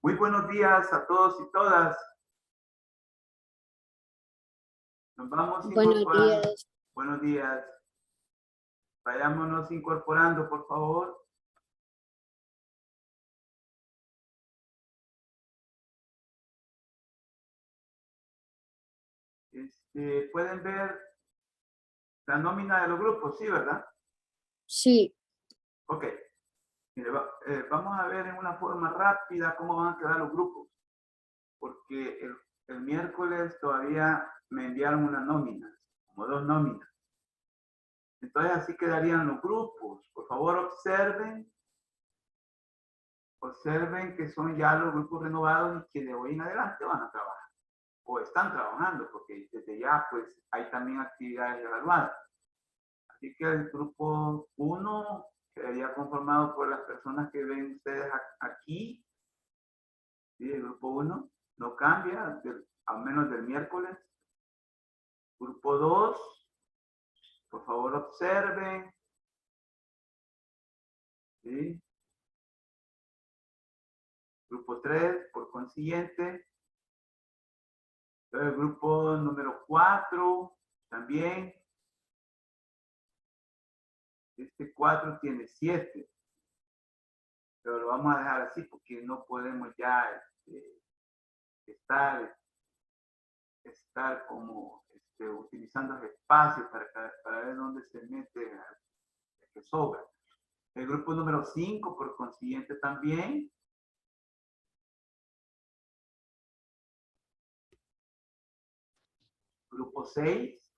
Muy buenos días a todos y todas. Nos vamos Buenos incorporando. días. Buenos días. Vayámonos incorporando, por favor. Pueden ver la nómina de los grupos, ¿sí, verdad? Sí, Ok. Mire, vamos a ver en una forma rápida cómo van a quedar los grupos. Porque el miércoles todavía me enviaron una nómina, como 2 nóminas. Entonces así quedarían los grupos. Por favor, observen que son ya los grupos renovados y que de hoy en adelante van a trabajar o están trabajando, porque desde ya pues hay también actividades evaluadas. Así que el grupo 1 quedaría conformado por las personas que ven ustedes aquí. ¿Sí? El grupo 1 no cambia, al menos del miércoles. Grupo 2, por favor observen. ¿Sí? Grupo 3, por consiguiente. El grupo número 4, también. Este 4 tiene 7. Pero lo vamos a dejar así porque no podemos ya estar como utilizando el espacio para ver dónde se mete el que sobra. El grupo número 5, por consiguiente, también. Grupo 6,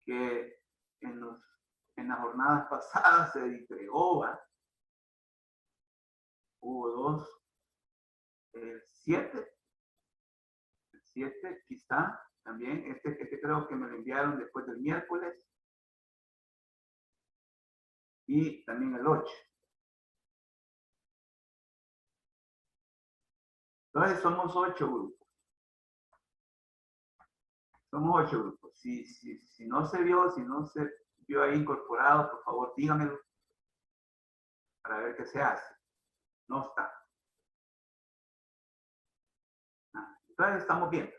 que en las jornadas pasadas se entregó, hubo 2, el 7, aquí está también, este creo que me lo enviaron después del miércoles, y también el 8. Entonces somos 8 grupos. Somos 8 grupos. Si no se vio, si no se vio ahí incorporado, por favor dígamelo para ver qué se hace. No está. Entonces estamos bien.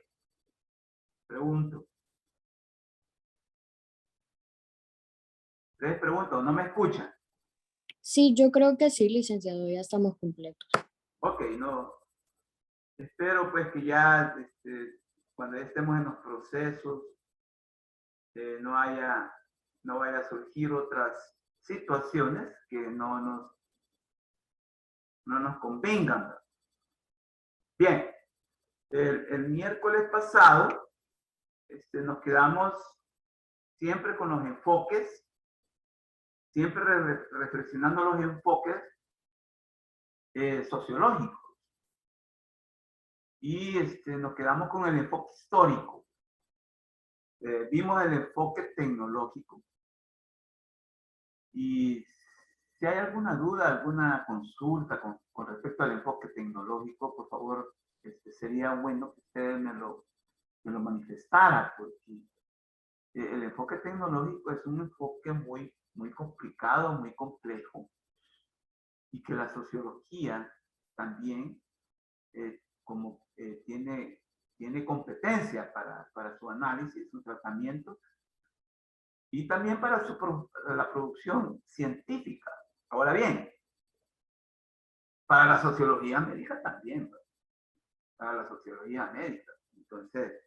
Pregunto. Les pregunto, ¿no me escuchan? sí, yo creo que sí, licenciado, ya estamos completos. Ok, no. Espero pues que ya cuando ya estemos en los procesos no vaya a surgir otras situaciones que no nos convengan. Bien, el miércoles pasado nos quedamos siempre con los enfoques, siempre reflexionando los enfoques sociológicos. Y nos quedamos con el enfoque histórico. Vimos el enfoque tecnológico. Y si hay alguna duda, alguna consulta con respecto al enfoque tecnológico, por favor, sería bueno que ustedes me lo manifestara, porque el enfoque tecnológico es un enfoque muy complicado, muy complejo, y que la sociología también tiene competencia para su análisis, su tratamiento, y también para la producción científica. Ahora bien, para la sociología médica también, para la sociología médica. Entonces,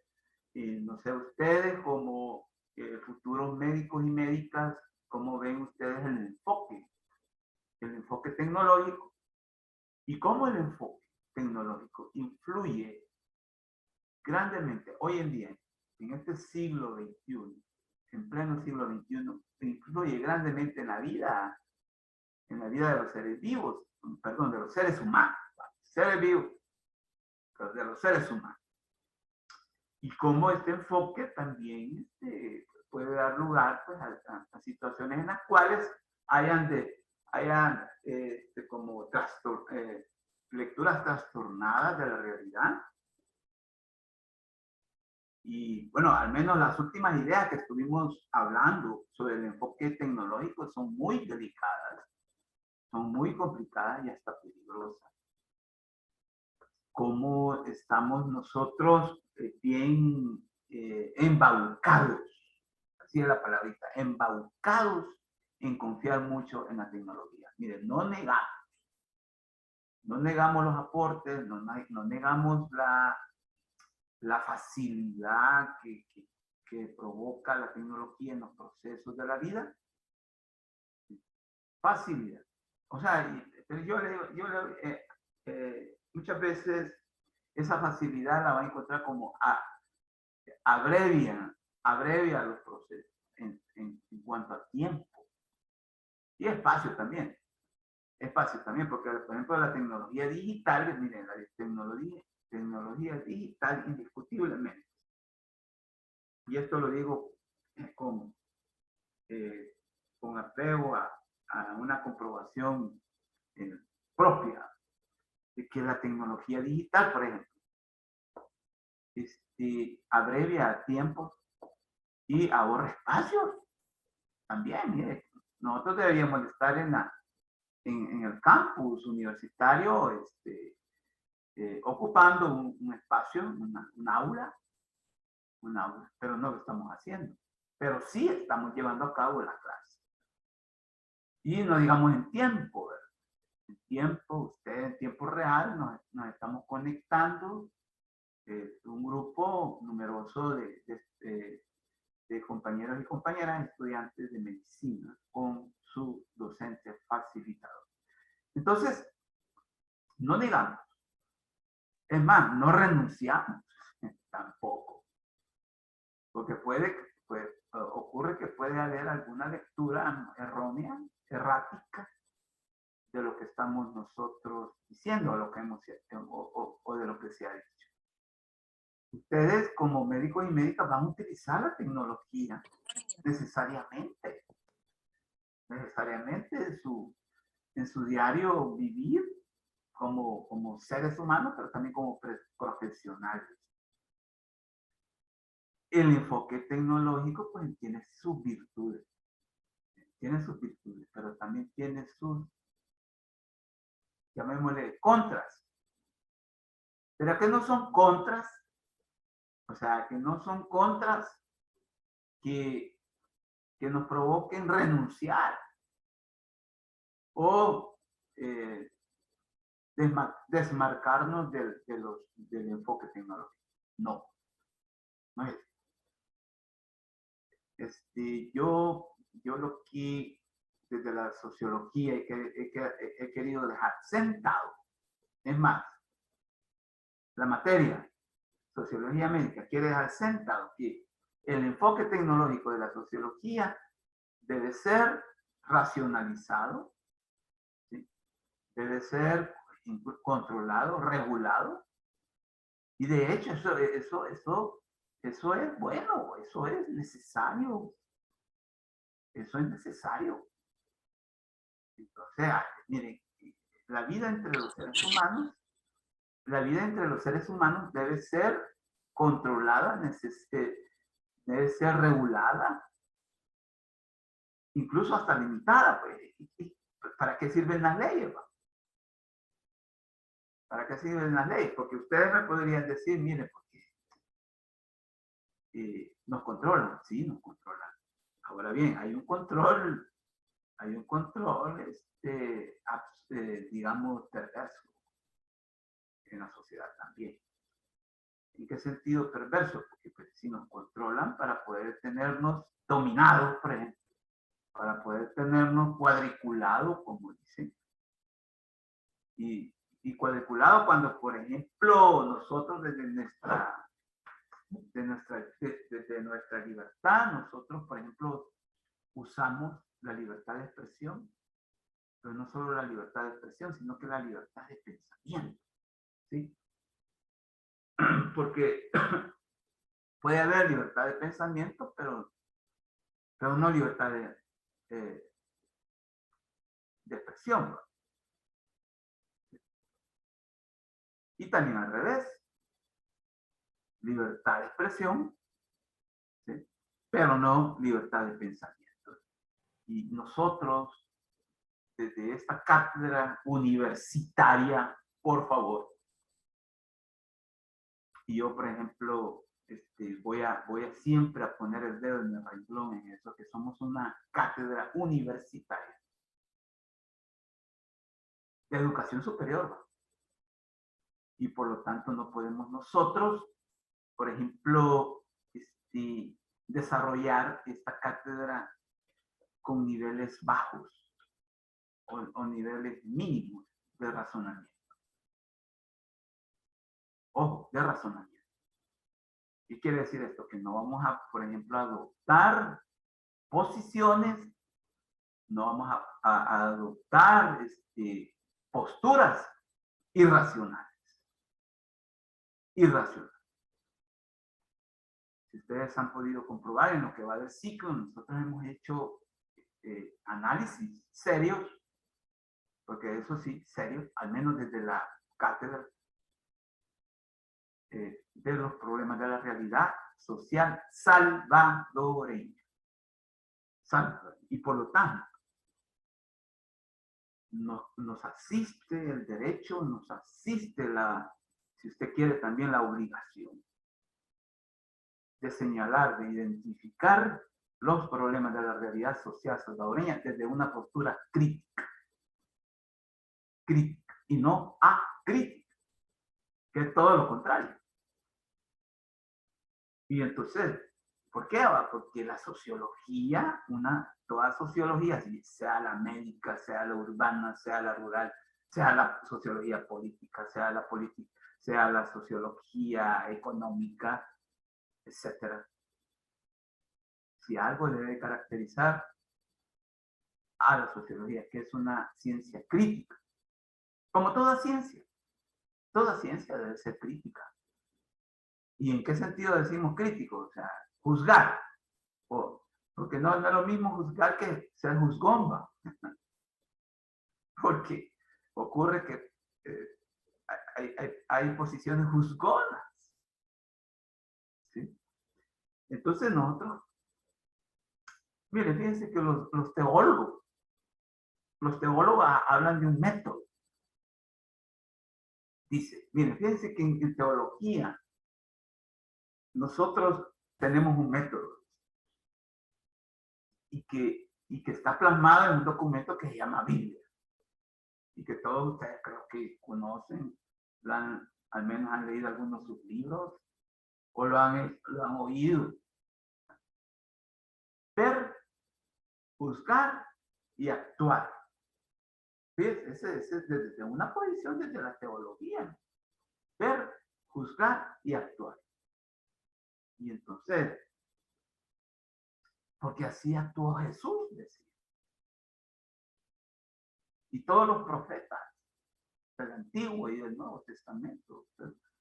no sé ustedes como futuros médicos y médicas, cómo ven ustedes el enfoque tecnológico y cómo el enfoque tecnológico influye grandemente hoy en día, en este siglo XXI, en pleno siglo XXI, influye grandemente en la vida de los seres vivos, perdón, de los seres humanos, seres vivos, pero de los seres humanos. Y cómo este enfoque también puede dar lugar pues, a situaciones en las cuales hayan como lecturas trastornadas de la realidad. Y bueno, al menos las últimas ideas que estuvimos hablando sobre el enfoque tecnológico son muy delicadas, son muy complicada y hasta peligrosa. Cómo estamos nosotros bien embaucados, así es la palabrita, embaucados en confiar mucho en la tecnología. Miren, no negamos los aportes, no negamos la facilidad que provoca la tecnología en los procesos de la vida. Facilidad. O sea, pero muchas veces esa facilidad la va a encontrar como abrevia los procesos en cuanto a tiempo y espacio también. Espacio también, porque por ejemplo la tecnología digital, miren, la tecnología digital indiscutiblemente. Y esto lo digo con apego a una comprobación propia de que la tecnología digital, por ejemplo, abrevia tiempo y ahorra espacios también. Mire, nosotros deberíamos estar en el campus universitario ocupando un espacio, un aula, pero no lo estamos haciendo. Pero sí estamos llevando a cabo las clases. Y no digamos en tiempo, ¿verdad? En tiempo real, nos estamos conectando, un grupo numeroso de compañeros y compañeras estudiantes de medicina con su docente facilitador. Entonces, no negamos. Es más, no renunciamos tampoco. Porque ocurre que puede haber alguna lectura errónea, errática, de lo que estamos nosotros diciendo, lo que hemos, o de lo que se ha dicho. Ustedes como médicos y médicas van a utilizar la tecnología necesariamente en su diario vivir como seres humanos, pero también como profesionales. El enfoque tecnológico pues tiene sus virtudes, pero también tiene sus, llamémosle, contras. Pero que no son contras, o sea, que no son contras que nos provoquen renunciar o desmarcarnos del enfoque tecnológico. No es. Yo lo que desde la sociología he querido dejar sentado, es más, la materia sociología médica quiere dejar sentado que el enfoque tecnológico de la sociología debe ser racionalizado, ¿sí? Debe ser controlado, regulado, y de hecho eso es bueno, eso es necesario. Eso es necesario. O sea, miren, la vida entre los seres humanos debe ser controlada, debe ser regulada, incluso hasta limitada. Pues. ¿Para qué sirven las leyes? ¿Para qué sirven las leyes? Porque ustedes me podrían decir, miren, porque nos controlan, sí, nos controlan. Ahora bien, hay un control, digamos, perverso en la sociedad también. ¿En qué sentido perverso? Porque pues, si nos controlan para poder tenernos dominados, por ejemplo, para poder tenernos cuadriculados, como dicen. Y cuadriculado cuando, por ejemplo, nosotros desde nuestra libertad, nosotros, por ejemplo, usamos la libertad de expresión, pero no solo la libertad de expresión, sino que la libertad de pensamiento, ¿sí? Porque puede haber libertad de pensamiento, pero no libertad de expresión. Y también al revés, libertad de expresión, ¿sí? Pero no libertad de pensamiento. Y nosotros desde esta cátedra universitaria, por favor. Y yo, por ejemplo, voy a siempre a poner el dedo en el renglón en eso, que somos una cátedra universitaria de educación superior. Y por lo tanto no podemos nosotros, por ejemplo, desarrollar esta cátedra con niveles bajos o niveles mínimos de razonamiento. Ojo, de razonamiento. ¿Qué quiere decir esto? Que no vamos a, por ejemplo, adoptar posiciones, no vamos a adoptar posturas irracionales. Irracionales. Si ustedes han podido comprobar en lo que va del ciclo, nosotros hemos hecho análisis serios, porque eso sí, serios, al menos desde la cátedra, de los problemas de la realidad social salvadoreña. Y por lo tanto, nos asiste el derecho, nos asiste si usted quiere, también la obligación de señalar, de identificar los problemas de la realidad social salvadoreña desde una postura crítica. Crítica y no acrítica, que es todo lo contrario. Y entonces, ¿por qué? Porque la sociología, toda sociología, sea la médica, sea la urbana, sea la rural, sea la sociología política, sea la sociología económica, etcétera. Si algo debe caracterizar a la sociología, que es una ciencia crítica, como toda ciencia debe ser crítica. ¿Y en qué sentido decimos crítico? O sea, juzgar. Porque no es lo mismo juzgar que ser juzgomba. Porque ocurre que hay posiciones juzgonas. ¿Sí? Entonces nosotros, miren, fíjense que los teólogos hablan de un método. Dice, miren, fíjense que en teología nosotros tenemos un método y que está plasmado en un documento que se llama Biblia y que todos ustedes creo que conocen, al menos han leído algunos de sus libros o lo han oído. Ver, buscar y actuar. Ese es desde una posición desde la teología. Ver, juzgar y actuar. Y entonces, porque así actuó Jesús, decía. Y todos los profetas del Antiguo y del Nuevo Testamento,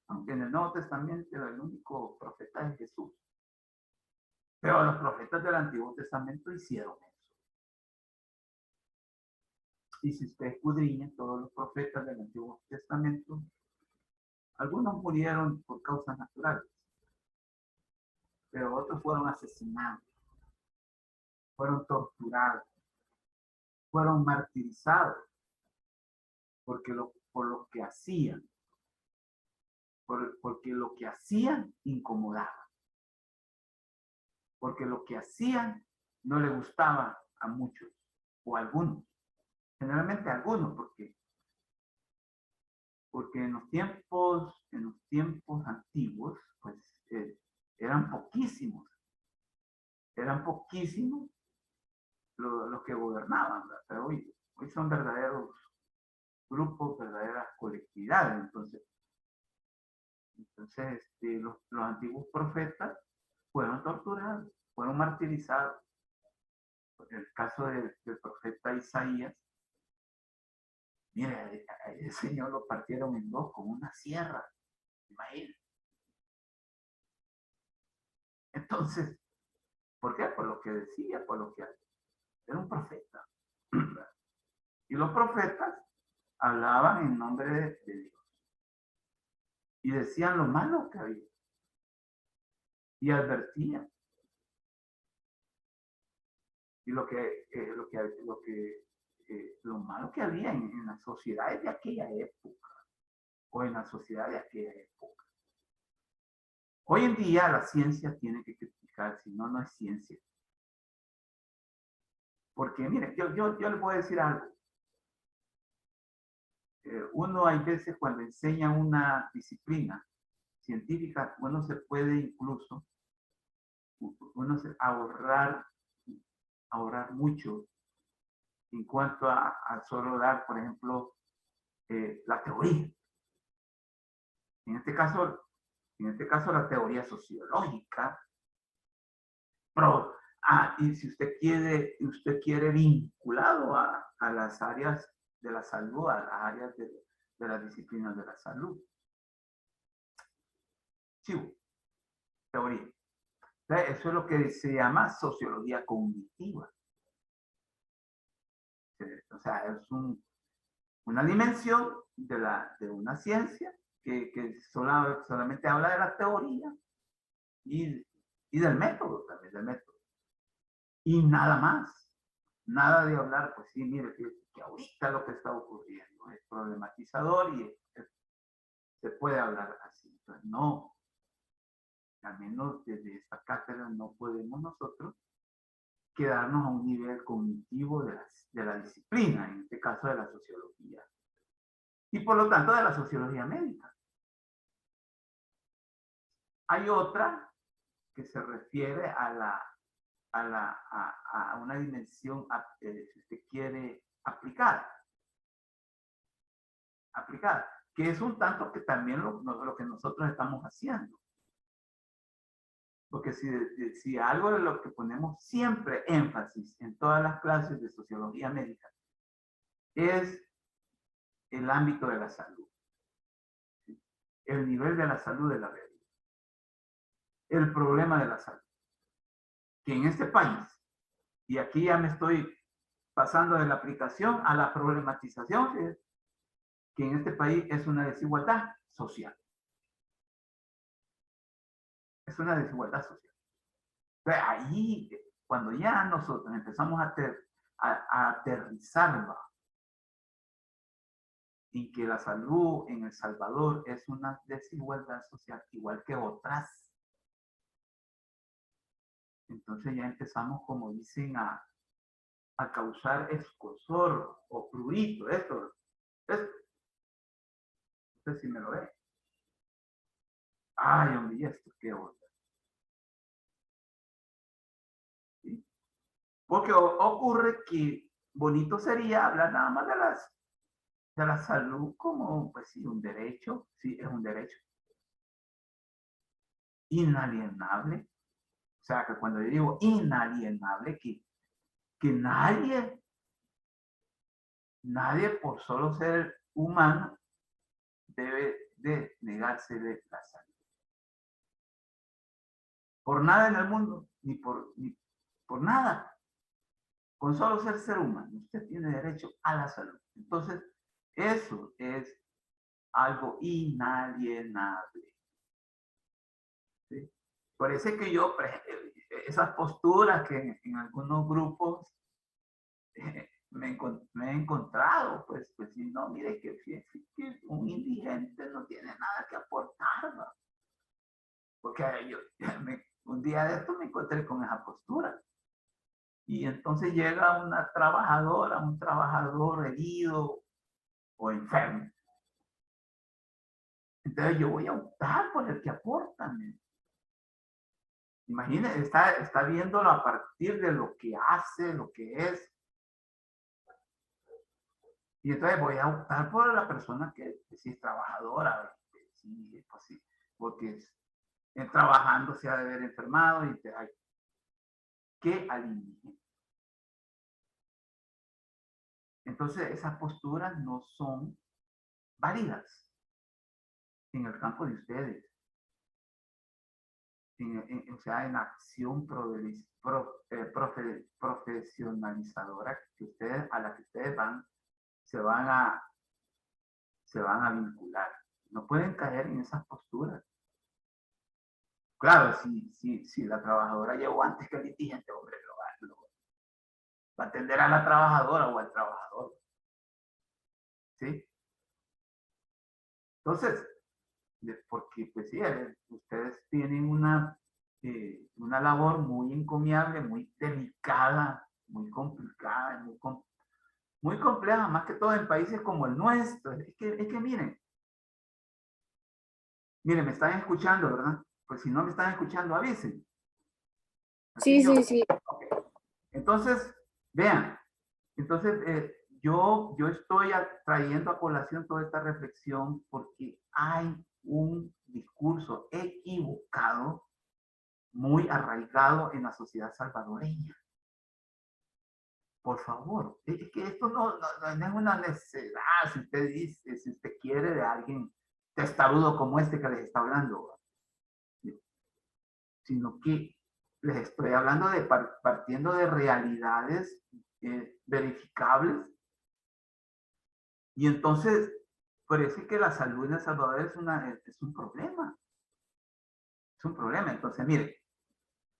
aunque en el Nuevo Testamento el único profeta es Jesús. Pero los profetas del Antiguo Testamento hicieron eso. Y si usted escudriña todos los profetas del Antiguo Testamento, algunos murieron por causas naturales, pero otros fueron asesinados, fueron torturados, fueron martirizados por lo que hacían, porque lo que hacían incomodaba, porque lo que hacían no le gustaba a muchos o a algunos, generalmente a algunos, porque en los tiempos antiguos, pues eran poquísimos los que gobernaban, ¿verdad? Pero hoy son verdaderos grupos, verdaderas colectividades. Entonces los antiguos profetas fueron torturados, fueron martirizados. En el caso del profeta Isaías, mire, el Señor lo partieron en dos con una sierra, imagínense. Entonces, ¿por qué? Por lo que decía, por lo que era un profeta. Y los profetas hablaban en nombre de Dios. Y decían lo malo que había. Y advertían. Y lo que lo malo que había en las sociedades de aquella época, o en la sociedad de aquella época. Hoy en día la ciencia tiene que criticar, si no, no es ciencia. Porque, mire, yo les voy a decir algo. Uno hay veces cuando enseña una disciplina científica, uno se puede incluso ahorrar mucho en cuanto a solo dar, por ejemplo, la teoría. En este caso la teoría sociológica. Y si usted quiere vinculado a las áreas de la salud, a las áreas de las disciplinas de la salud. Sí, teoría. Eso es lo que se llama sociología cognitiva. O sea, es una dimensión de una ciencia que solamente habla de la teoría y del método también, del método. Y nada más. Nada de hablar, pues sí, mire, que ahorita lo que está ocurriendo es problematizador y se puede hablar así. Entonces, no, al menos desde esta cátedra no podemos nosotros quedarnos a un nivel cognitivo de la disciplina, en este caso de la sociología. Y por lo tanto de la sociología médica. Hay otra que se refiere a una dimensión, si usted quiere, aplicada, que es un tanto que también lo que nosotros estamos haciendo. Porque si algo de lo que ponemos siempre énfasis en todas las clases de sociología médica es el ámbito de la salud, el nivel de la salud de la realidad, el problema de la salud, que en este país, y aquí ya me estoy pasando de la aplicación a la problematización, que en este país es una desigualdad social. Es una desigualdad social. Entonces, ahí, cuando ya nosotros empezamos a aterrizarla en que la salud en El Salvador es una desigualdad social igual que otras, entonces ya empezamos, como dicen, a causar escozor o prurito, esto. No sé si me lo ve. Ay, hombre, ¿y esto qué onda? ¿Sí? Porque ocurre que bonito sería hablar nada más de la salud como, pues sí, un derecho, sí, es un derecho inalienable. O sea, que cuando yo digo inalienable, que nadie por solo ser humano debe de negarse de la salud. Por nada en el mundo, ni por nada. Con solo ser humano, usted tiene derecho a la salud. Entonces, eso es algo inalienable. ¿Sí? Por eso es que yo, esas posturas que en algunos grupos me he encontrado, pues si no, mire que un indigente no tiene nada que aportar, ¿no? Porque un día de esto me encontré con esa postura. Y entonces llega una trabajadora, un trabajador herido o enfermo. Entonces yo voy a optar por el que aporta. Imagínense, está viéndolo a partir de lo que hace, lo que es. Y entonces voy a optar por la persona que sí es trabajadora, sí, pues sí, porque trabajando se ha de haber enfermado y hay que alinear. Entonces esas posturas no son válidas en el campo de ustedes. O sea, en acción profesionalizadora a la que ustedes se van a vincular. No pueden caer en esas posturas. Claro, si la trabajadora llegó antes que el indigente, hombre, va a atender a la trabajadora o al trabajador. ¿Sí? Entonces, porque pues sí, ustedes tienen una labor muy encomiable, muy delicada, muy complicada, muy compleja, más que todo en países como el nuestro. Es que miren, me están escuchando, ¿verdad? Pues si no me están escuchando, avisen. Sí, sí, sí. Okay. Entonces, vean, entonces yo estoy trayendo a colación toda esta reflexión porque hay un discurso equivocado, muy arraigado en la sociedad salvadoreña. Por favor, es que esto no es una necesidad, si usted dice, si usted quiere de alguien testarudo como este que les está hablando, sino que les estoy hablando de partiendo de realidades verificables. Y entonces, parece que la salud en El Salvador es un problema. Es un problema. Entonces, mire,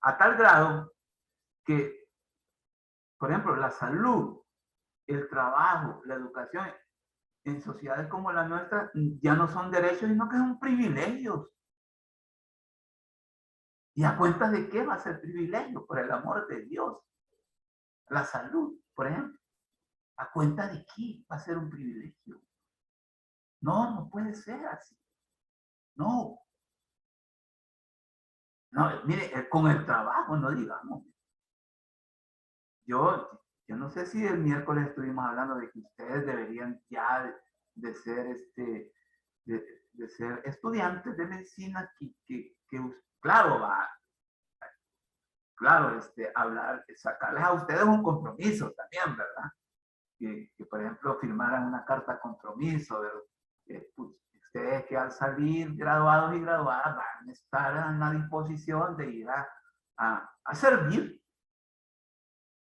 a tal grado que, por ejemplo, la salud, el trabajo, la educación en sociedades como la nuestra ya no son derechos, sino que son privilegios. ¿Y a cuenta de qué va a ser privilegio? Por el amor de Dios. La salud, por ejemplo. ¿A cuenta de qué va a ser un privilegio? No, no puede ser así. No. No, mire, con el trabajo, no digamos. Yo no sé si el miércoles estuvimos hablando de que ustedes deberían ya de ser de ser estudiantes de medicina claro, claro, hablar, sacarles a ustedes un compromiso también, ¿verdad? Que por ejemplo, firmaran una carta de compromiso, pues, ustedes que al salir graduados y graduadas van a estar en la disposición de ir a servir,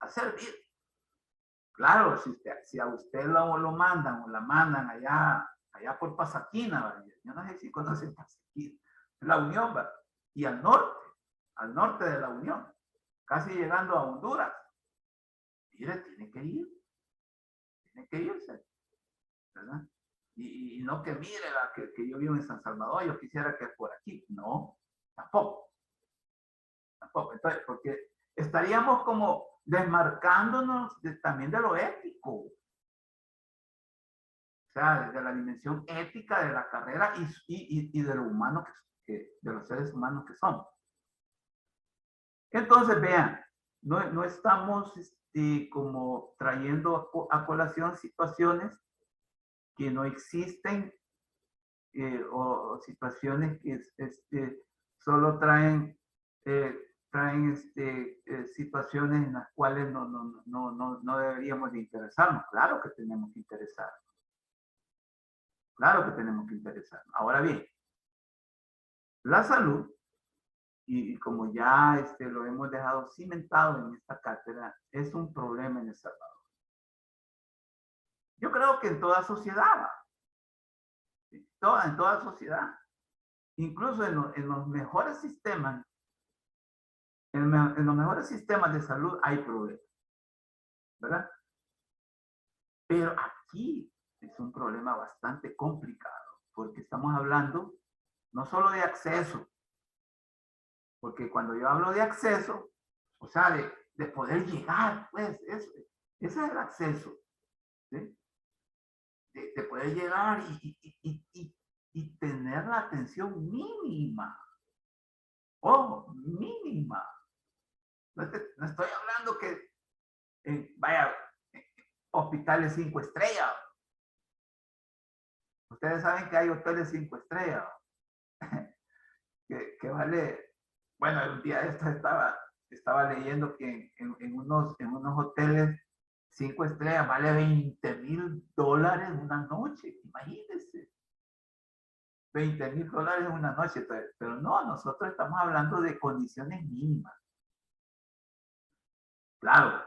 a servir. Claro, si a usted lo mandan o la mandan allá por Pasaquina, yo no sé si conocen Pasaquina, la Unión, ¿verdad? Y al norte de la Unión, casi llegando a Honduras. Mire, tiene que irse, ¿verdad? Y no que mire, que yo vivo en San Salvador, yo quisiera que por aquí. No, tampoco. Entonces, porque estaríamos como desmarcándonos también de lo ético. O sea, de la dimensión ética de la carrera y de lo humano de los seres humanos que somos. Entonces, vean, no estamos como trayendo a colación situaciones que no existen o situaciones que solo traen situaciones en las cuales no deberíamos de interesarnos. Claro que tenemos que interesarnos. Claro que tenemos que interesarnos. Ahora bien, la salud, y como ya lo hemos dejado cimentado en esta cátedra, es un problema en El Salvador. Yo creo que en toda sociedad, en toda sociedad, incluso en los mejores sistemas, en los mejores sistemas de salud hay problemas, ¿verdad? Pero aquí es un problema bastante complicado, porque estamos hablando no solo de acceso, porque cuando yo hablo de acceso, o sea, de poder llegar, pues, ese es el acceso, ¿sí? De poder llegar y tener la atención mínima. Ojo, mínima. No estoy hablando que vaya hospitales 5 estrellas. Ustedes saben que hay hoteles 5 estrellas que vale, bueno, el día de esto estaba leyendo que en unos hoteles 5 estrellas vale $20,000 una noche, imagínense. $20,000 una noche, pero no, nosotros estamos hablando de condiciones mínimas. Claro,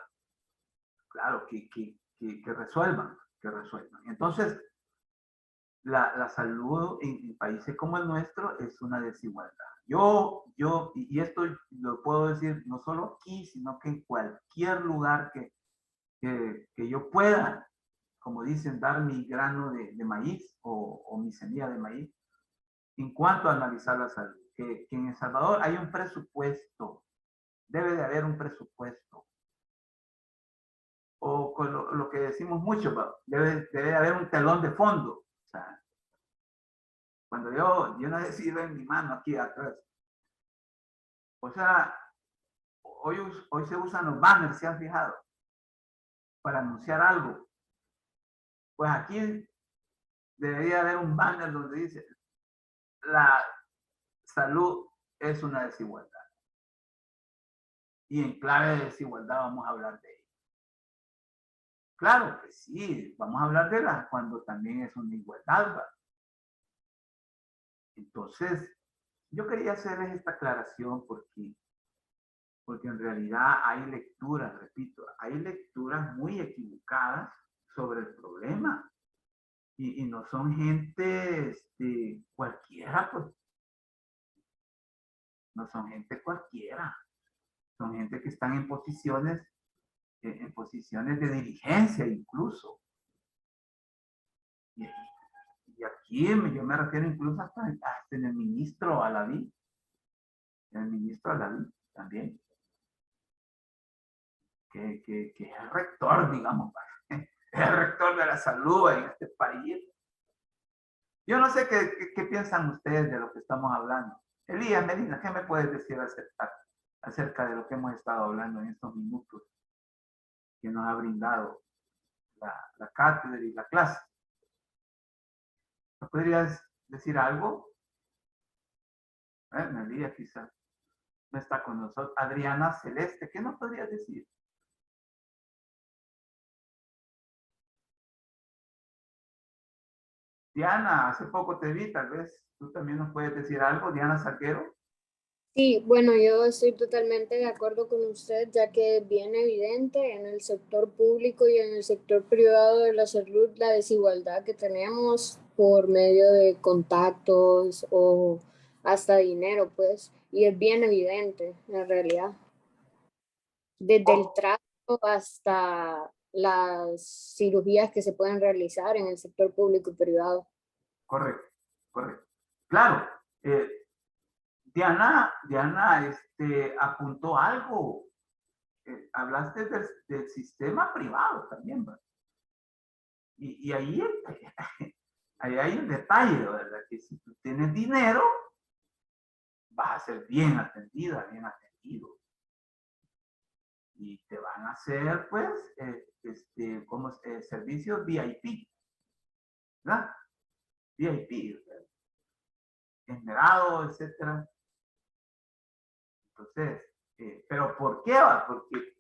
claro, que resuelvan. Entonces, la salud en países como el nuestro es una desigualdad. Y esto lo puedo decir no solo aquí, sino que en cualquier lugar que yo pueda, como dicen, dar mi grano de maíz o mi semilla de maíz en cuanto a analizar la salud. Que en El Salvador hay un presupuesto, debe de haber un presupuesto. O con lo que decimos mucho, debe de haber un telón de fondo. O sea, cuando yo no decido en mi mano aquí atrás. O sea, hoy se usan los banners, ¿se han fijado? Para anunciar algo. Pues aquí debería haber un banner donde dice, la salud es una desigualdad. Y en clave de desigualdad vamos a hablar de ello. Claro que sí, vamos a hablar de la cuando también es una igualdad. ¿Va? Entonces, yo quería hacerles esta aclaración porque en realidad hay lecturas, repito, hay lecturas muy equivocadas sobre el problema. Y no son gente cualquiera, pues. No son gente cualquiera. Son gente que están en posiciones de dirigencia incluso. Y aquí yo me refiero incluso hasta en el ministro Alaví. El ministro Alaví también. Que es el rector, digamos, es el rector de la salud en este país. Yo no sé qué piensan ustedes de lo que estamos hablando. Elías Medina, ¿qué me puedes decir acerca de lo que hemos estado hablando en estos minutos que nos ha brindado la cátedra y la clase? ¿Me podrías decir algo? Elías quizás no está con nosotros. Adriana Celeste, ¿qué nos podrías decir? Diana, hace poco te vi, tal vez tú también nos puedes decir algo. Diana Salguero. Sí, bueno, yo estoy totalmente de acuerdo con usted, ya que es bien evidente en el sector público y en el sector privado de la salud la desigualdad que tenemos por medio de contactos o hasta dinero, pues, y es bien evidente en realidad. Desde el trato hasta las cirugías que se pueden realizar en el sector público y privado. Correcto, correcto. Claro, Diana apuntó algo. Hablaste del sistema privado también, ¿verdad? Y ahí, ahí hay un detalle, ¿verdad? Que si tú tienes dinero, vas a ser bien atendida, bien atendido. Y te van a hacer, pues, como servicios VIP, ¿verdad? VIP, esmerado, etcétera. Entonces, ¿pero por qué va? Porque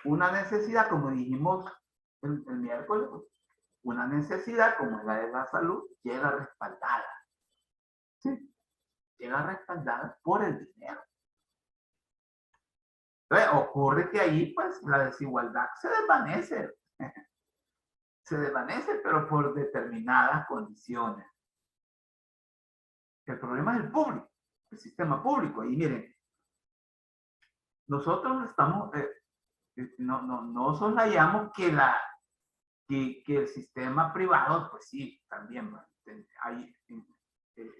una necesidad, como dijimos el miércoles, una necesidad como la de la salud llega respaldada. ¿Sí? Llega respaldada por el dinero. Entonces, ocurre que ahí, pues, la desigualdad se desvanece. Se desvanece, pero por determinadas condiciones. El problema es el público, el sistema público. Y miren, nosotros estamos, no soslayamos que el sistema privado, pues sí, también hay,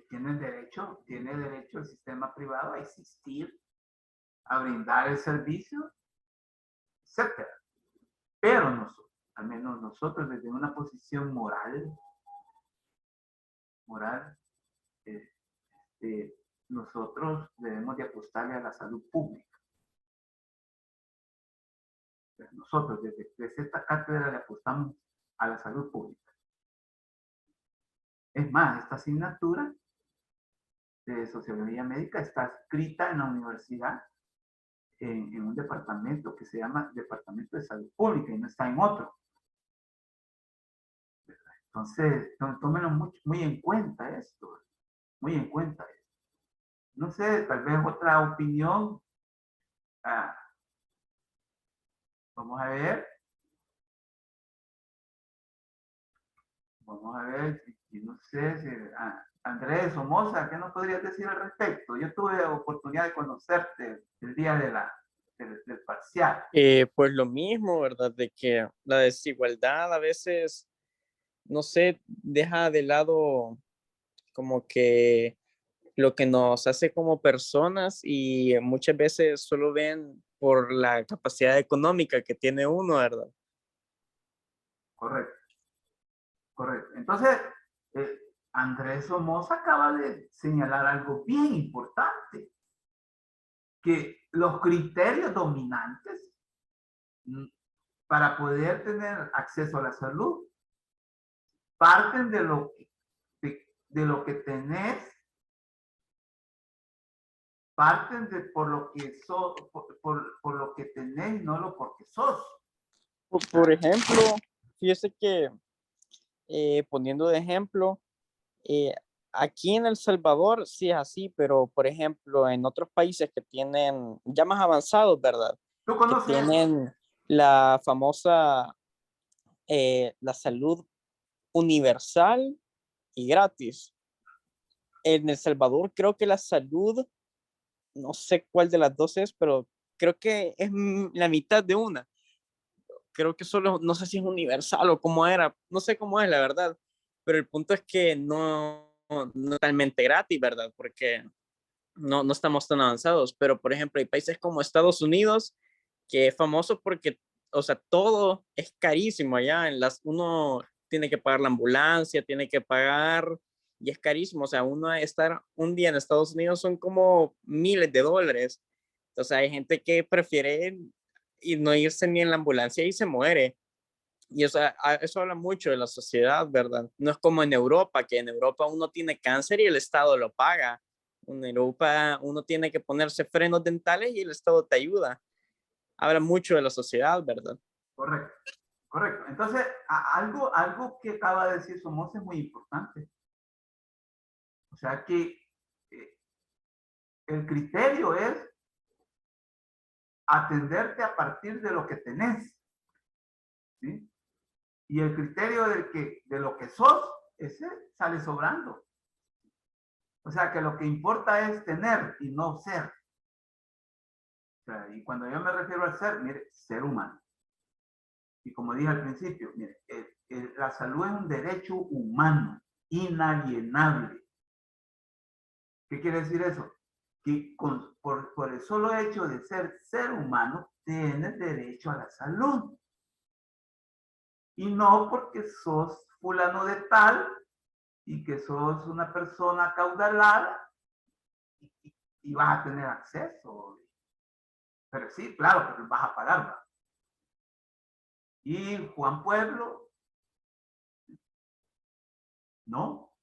tiene derecho el sistema privado a existir, a brindar el servicio, etcétera. Pero nosotros, al menos nosotros desde una posición moral, nosotros debemos de apostarle a la salud pública. Nosotros desde esta cátedra le apostamos a la salud pública. Es más, esta asignatura de sociología médica está escrita en la universidad en un departamento que se llama Departamento de Salud Pública y no está en otro. Entonces, tómenlo muy en cuenta esto, muy en cuenta esto. No sé, tal vez otra opinión. Vamos a ver. Vamos a ver, no sé si Andrés Somoza, ¿qué nos podrías decir al respecto? Yo tuve oportunidad de conocerte el día del parcial? Pues lo mismo, ¿verdad? De que la desigualdad a veces, no sé, deja de lado como que lo que nos hace como personas y muchas veces solo ven por la capacidad económica que tiene uno, ¿verdad? Correcto, correcto. Entonces, eh, Andrés Somoza acaba de señalar algo bien importante, que los criterios dominantes para poder tener acceso a la salud parten de lo que tenés, parten de por lo que por lo que tenés, no lo porque sos. Por ejemplo, fíjese que poniendo de ejemplo, eh, aquí en El Salvador sí es así, pero por ejemplo en otros países que tienen ya más avanzados, ¿verdad? ¿Tú Que conoces eso? tienen la famosa, la salud universal y gratis. En El Salvador creo que la salud, no sé cuál de las dos es, pero creo que es la mitad de una. Creo que solo, no sé si es universal o cómo era, no sé cómo es la verdad, pero el punto es que no totalmente gratis, ¿verdad? Porque no estamos tan avanzados, pero por ejemplo hay países como Estados Unidos, que es famoso porque, o sea, todo es carísimo allá, uno tiene que pagar la ambulancia, tiene que pagar, y es carísimo, o sea, uno estar un día en Estados Unidos son como miles de dólares, entonces hay gente que prefiere y no irse ni en la ambulancia y se muere. Y eso habla mucho de la sociedad, ¿verdad? No es como en Europa, que en Europa uno tiene cáncer y el Estado lo paga. En Europa uno tiene que ponerse frenos dentales y el Estado te ayuda. Habla mucho de la sociedad, ¿verdad? Correcto, correcto. Entonces, algo que acaba de decir Somoza es muy importante. O sea que eh, el criterio es atenderte a partir de lo que tenés, ¿sí? Y el criterio de lo que sos, ese sale sobrando. O sea que lo que importa es tener y no ser. O sea, y cuando yo me refiero al ser, mire, ser humano. Y como dije al principio, mire, la salud es un derecho humano, inalienable. ¿Qué quiere decir eso? Que por el solo hecho de ser humano, tienes derecho a la salud. Y no porque sos fulano de tal y que sos una persona caudalada y vas a tener acceso. Pero sí, claro, pero vas a pagar. ¿Va? Y Juan Pueblo, no,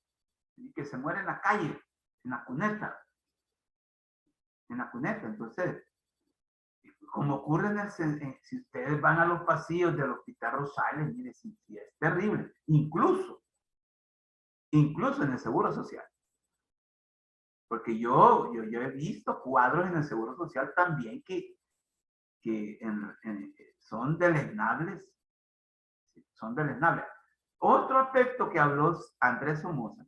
y que se muere en la calle, en la cuneta, en la cuneta. Entonces, como ocurre si ustedes van a los pasillos del Hospital Rosales, mire, sí, es terrible, incluso en el Seguro Social. Porque yo he visto cuadros en el Seguro Social también que son deleznables, son deleznables. Otro aspecto que habló Andrés Somoza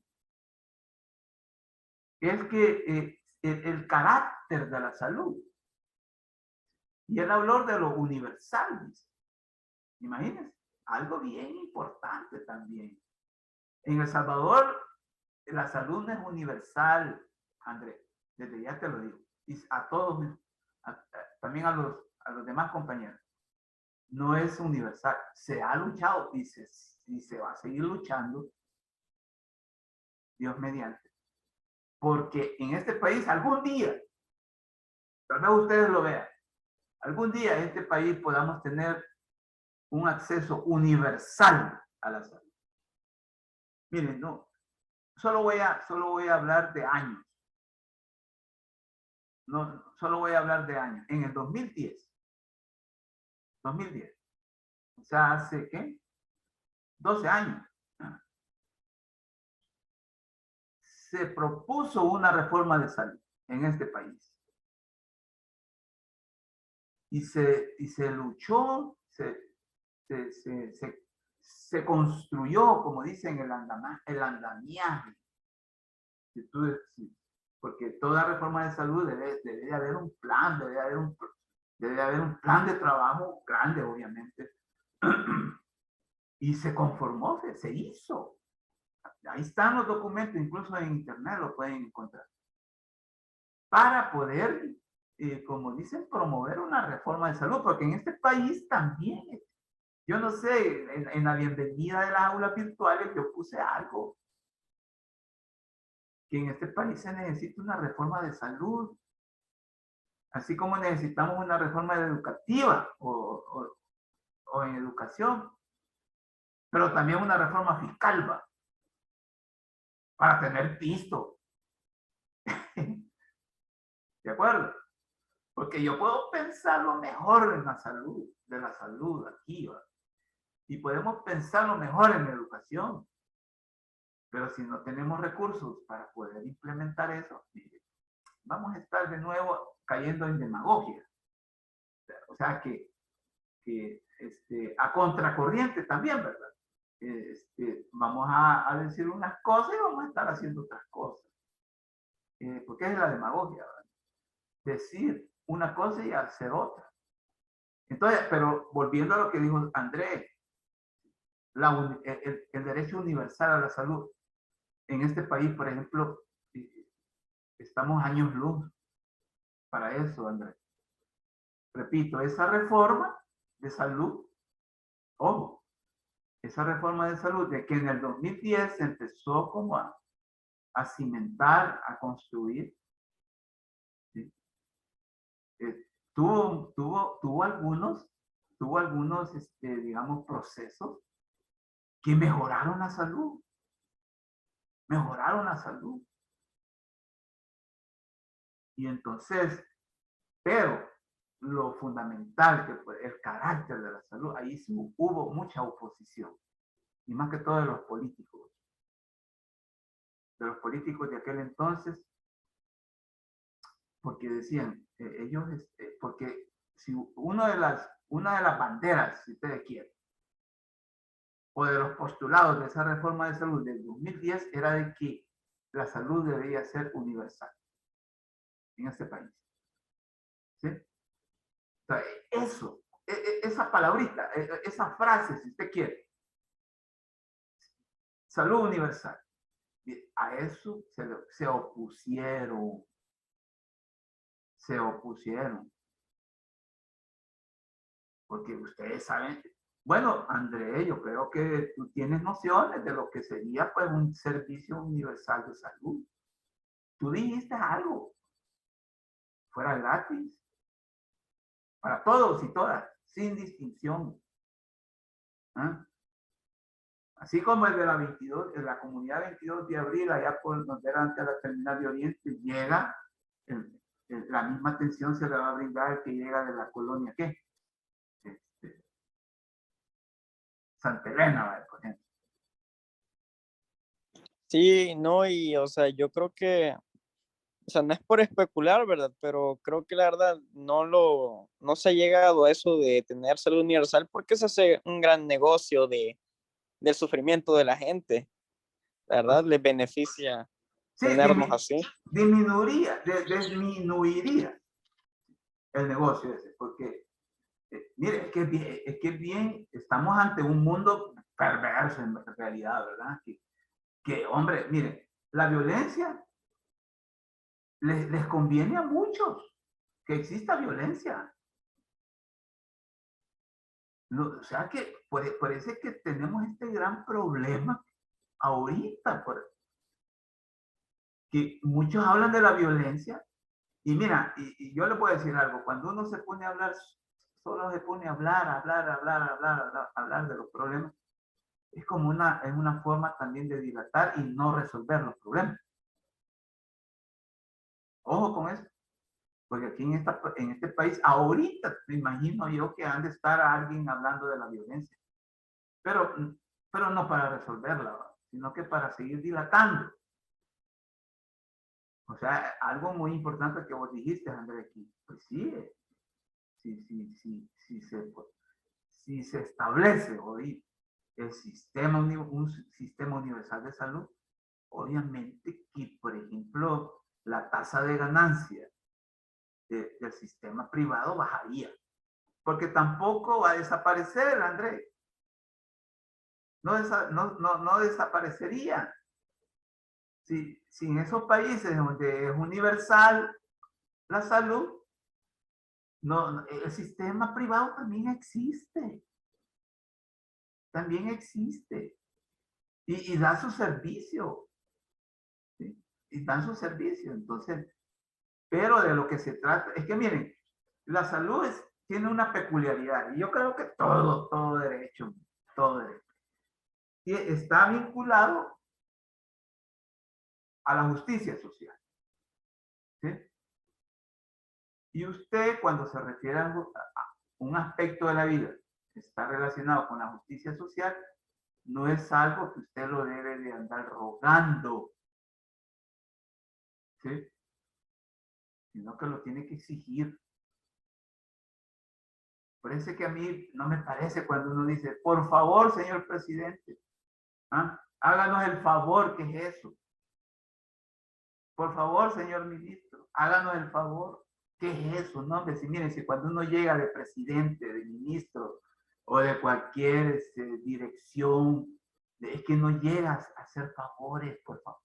es que el carácter de la salud, y él habló de lo universal, imagínense, algo bien importante también. En El Salvador, la salud no es universal, Andrés, desde ya te lo digo, y a todos, también a los demás compañeros, no es universal, se ha luchado y se va a seguir luchando, Dios mediante, porque en este país algún día, tal vez ustedes lo vean, algún día en este país podamos tener un acceso universal a la salud. Miren, no, solo voy a hablar de años. No, solo voy a hablar de años. En el 2010, o sea, hace, ¿qué? 12 años, se propuso una reforma de salud en este país. Y se luchó, se construyó, como dicen, el andamiaje. Porque toda reforma de salud debe de haber un plan, debe de haber Debe haber un plan de trabajo grande, obviamente. Y se conformó, se hizo. Ahí están los documentos, incluso en internet lo pueden encontrar. Para poder, como dicen, promover una reforma de salud, porque en este país también, yo no sé, en la bienvenida de las aulas virtuales yo puse algo, que en este país se necesita una reforma de salud, así como necesitamos una reforma educativa o en educación, pero también una reforma fiscal, ¿va? Para tener pisto. ¿De acuerdo? Porque yo puedo pensar lo mejor en la salud, de la salud aquí, ¿va? Y podemos pensar lo mejor en la educación. Pero si no tenemos recursos para poder implementar eso, vamos a estar de nuevo cayendo en demagogia. O sea que a contracorriente también, ¿verdad? Vamos a decir unas cosas y vamos a estar haciendo otras cosas. Porque es la demagogia, ¿verdad? Decir una cosa y hacer otra. Entonces, pero volviendo a lo que dijo Andrés, el derecho universal a la salud. En este país, por ejemplo, estamos años luz para eso, Andrés. Repito, esa reforma de salud, ojo, esa reforma de salud de que en el 2010 se empezó como a cimentar, a construir, ¿sí? Tuvo algunos, digamos, procesos que mejoraron la salud. Mejoraron la salud. Y entonces, pero lo fundamental que fue el carácter de la salud, ahí sí hubo mucha oposición. Y más que todo de los políticos. De los políticos de aquel entonces, porque decían, ellos, porque si una de las banderas, si ustedes quieren, o de los postulados de esa reforma de salud del 2010 era de que la salud debería ser universal en este país. ¿Sí? Entonces, eso, esa palabrita, esa frase, si usted quiere, salud universal, a eso se opusieron. Se opusieron. Porque ustedes saben, bueno, André, yo creo que tú tienes nociones de lo que sería pues un servicio universal de salud. Tú dijiste algo, fuera gratis, para todos y todas, sin distinción. ¿Ah? Así como el de la 22, de la comunidad 22 de abril, allá por donde era antes la terminal de Oriente, llega, la misma atención se le va a brindar al que llega de la colonia, ¿qué? Santa Elena, por ejemplo. Sí, no, y o sea, yo creo que, o sea, no es por especular, ¿verdad? Pero creo que la verdad no se ha llegado a eso de tener salud universal porque se hace un gran negocio del sufrimiento de la gente. La verdad, les beneficia Sí, tenernos así. disminuiría el negocio ese, porque, mire, es que bien, estamos ante un mundo perverso en realidad, ¿verdad? Que hombre, mire, la violencia les conviene a muchos que exista violencia. O sea que parece que tenemos este gran problema ahorita, que muchos hablan de la violencia. Y mira, y yo le puedo decir algo, cuando uno se pone a hablar, solo se pone a hablar de los problemas, es como es una forma también de dilatar y no resolver los problemas. Ojo con eso, porque aquí en este país, ahorita me imagino yo que han de estar alguien hablando de la violencia, pero no para resolverla, sino que para seguir dilatando. O sea, algo muy importante que vos dijiste, André, aquí, pues sí, si se establece hoy un sistema universal de salud, obviamente que, por ejemplo, la tasa de ganancia del sistema privado bajaría. Porque tampoco va a desaparecer, Andrés. No desaparecería. Si en esos países donde es universal la salud, el sistema privado también existe. También existe. Y da su servicio. ¿Sí? Y dan su servicio. Entonces, pero de lo que se trata, es que miren, la salud tiene una peculiaridad. Y yo creo que todo derecho, y está vinculado a la justicia social. ¿Sí? Y usted, cuando se refiere a un aspecto de la vida que está relacionado con la justicia social, no es algo que usted lo debe de andar rogando, ¿sí? Sino que lo tiene que exigir. Por eso que a mí no me parece cuando uno dice, por favor, señor presidente, háganos el favor, ¿qué es eso? Por favor, señor ministro, háganos el favor. ¿Qué es eso? No, hombre, si miren, si cuando uno llega de presidente, de ministro o de cualquier dirección, es que no llegas a hacer favores, por favor.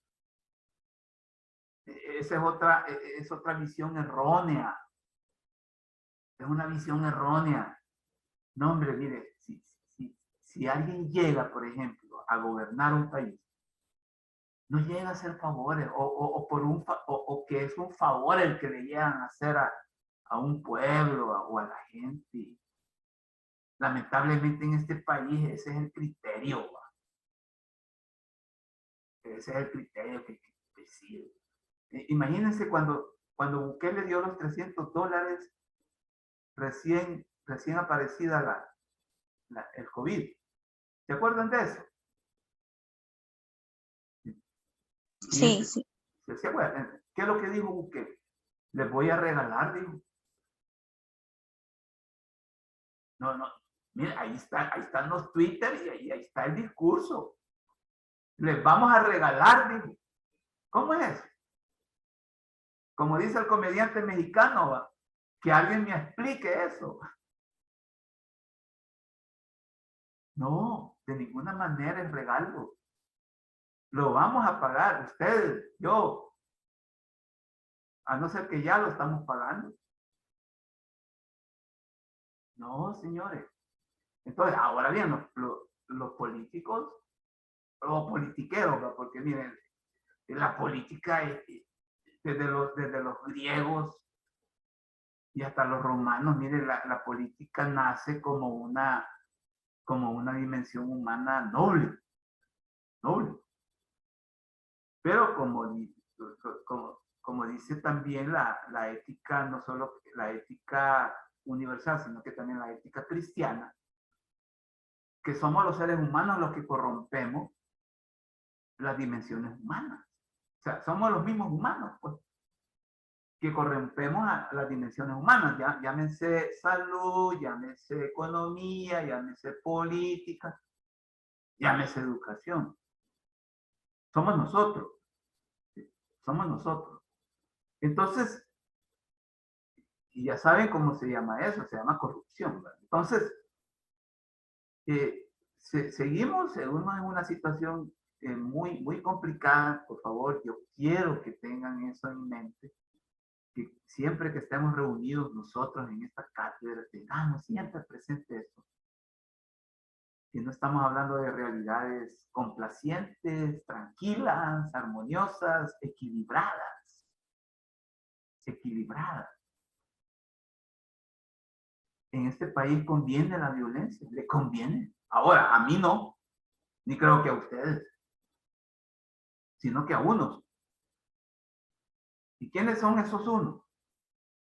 Esa es otra visión errónea. Es una visión errónea. No, hombre, mire, si alguien llega, por ejemplo, a gobernar un país, no llega a hacer favores o que es un favor el que le llegan a hacer a un pueblo o a la gente. Lamentablemente en este país ese es el criterio. Ese es el criterio que decide. Imagínense cuando Bukele dio los $300 recién aparecida el COVID. ¿Se acuerdan de eso? Sí, sí. ¿Se acuerdan? ¿Qué es lo que dijo Bukele? Les voy a regalar, dijo. No. Mira, ahí están los Twitter y ahí está el discurso. Les vamos a regalar, dijo. ¿Cómo es eso? Como dice el comediante mexicano, que alguien me explique eso. No, de ninguna manera es regalo. Lo vamos a pagar, ustedes, yo. A no ser que ya lo estamos pagando. No, señores. Entonces, ahora bien, los políticos o politiqueros, ¿no? Porque miren, la política desde los griegos y hasta los romanos, miren, la política nace como una dimensión humana noble. Pero como dice también la ética, no solo la ética universal, sino que también la ética cristiana, que somos los seres humanos los que corrompemos las dimensiones humanas. O sea, somos los mismos humanos, pues, que corrompemos a las dimensiones humanas. Llámense salud, llámese economía, llámese política, llámese educación. Somos nosotros. Somos nosotros. Entonces, y ya saben cómo se llama eso, se llama corrupción, ¿verdad? Entonces, seguimos en una situación muy complicada. Por favor, yo quiero que tengan eso en mente, que siempre que estemos reunidos nosotros en esta cátedra, tengamos siempre presente eso. Que no estamos hablando de realidades complacientes, tranquilas, armoniosas, equilibradas. En este país conviene la violencia, le conviene. Ahora, a mí no, ni creo que a ustedes, sino que a unos. ¿Y quiénes son esos unos?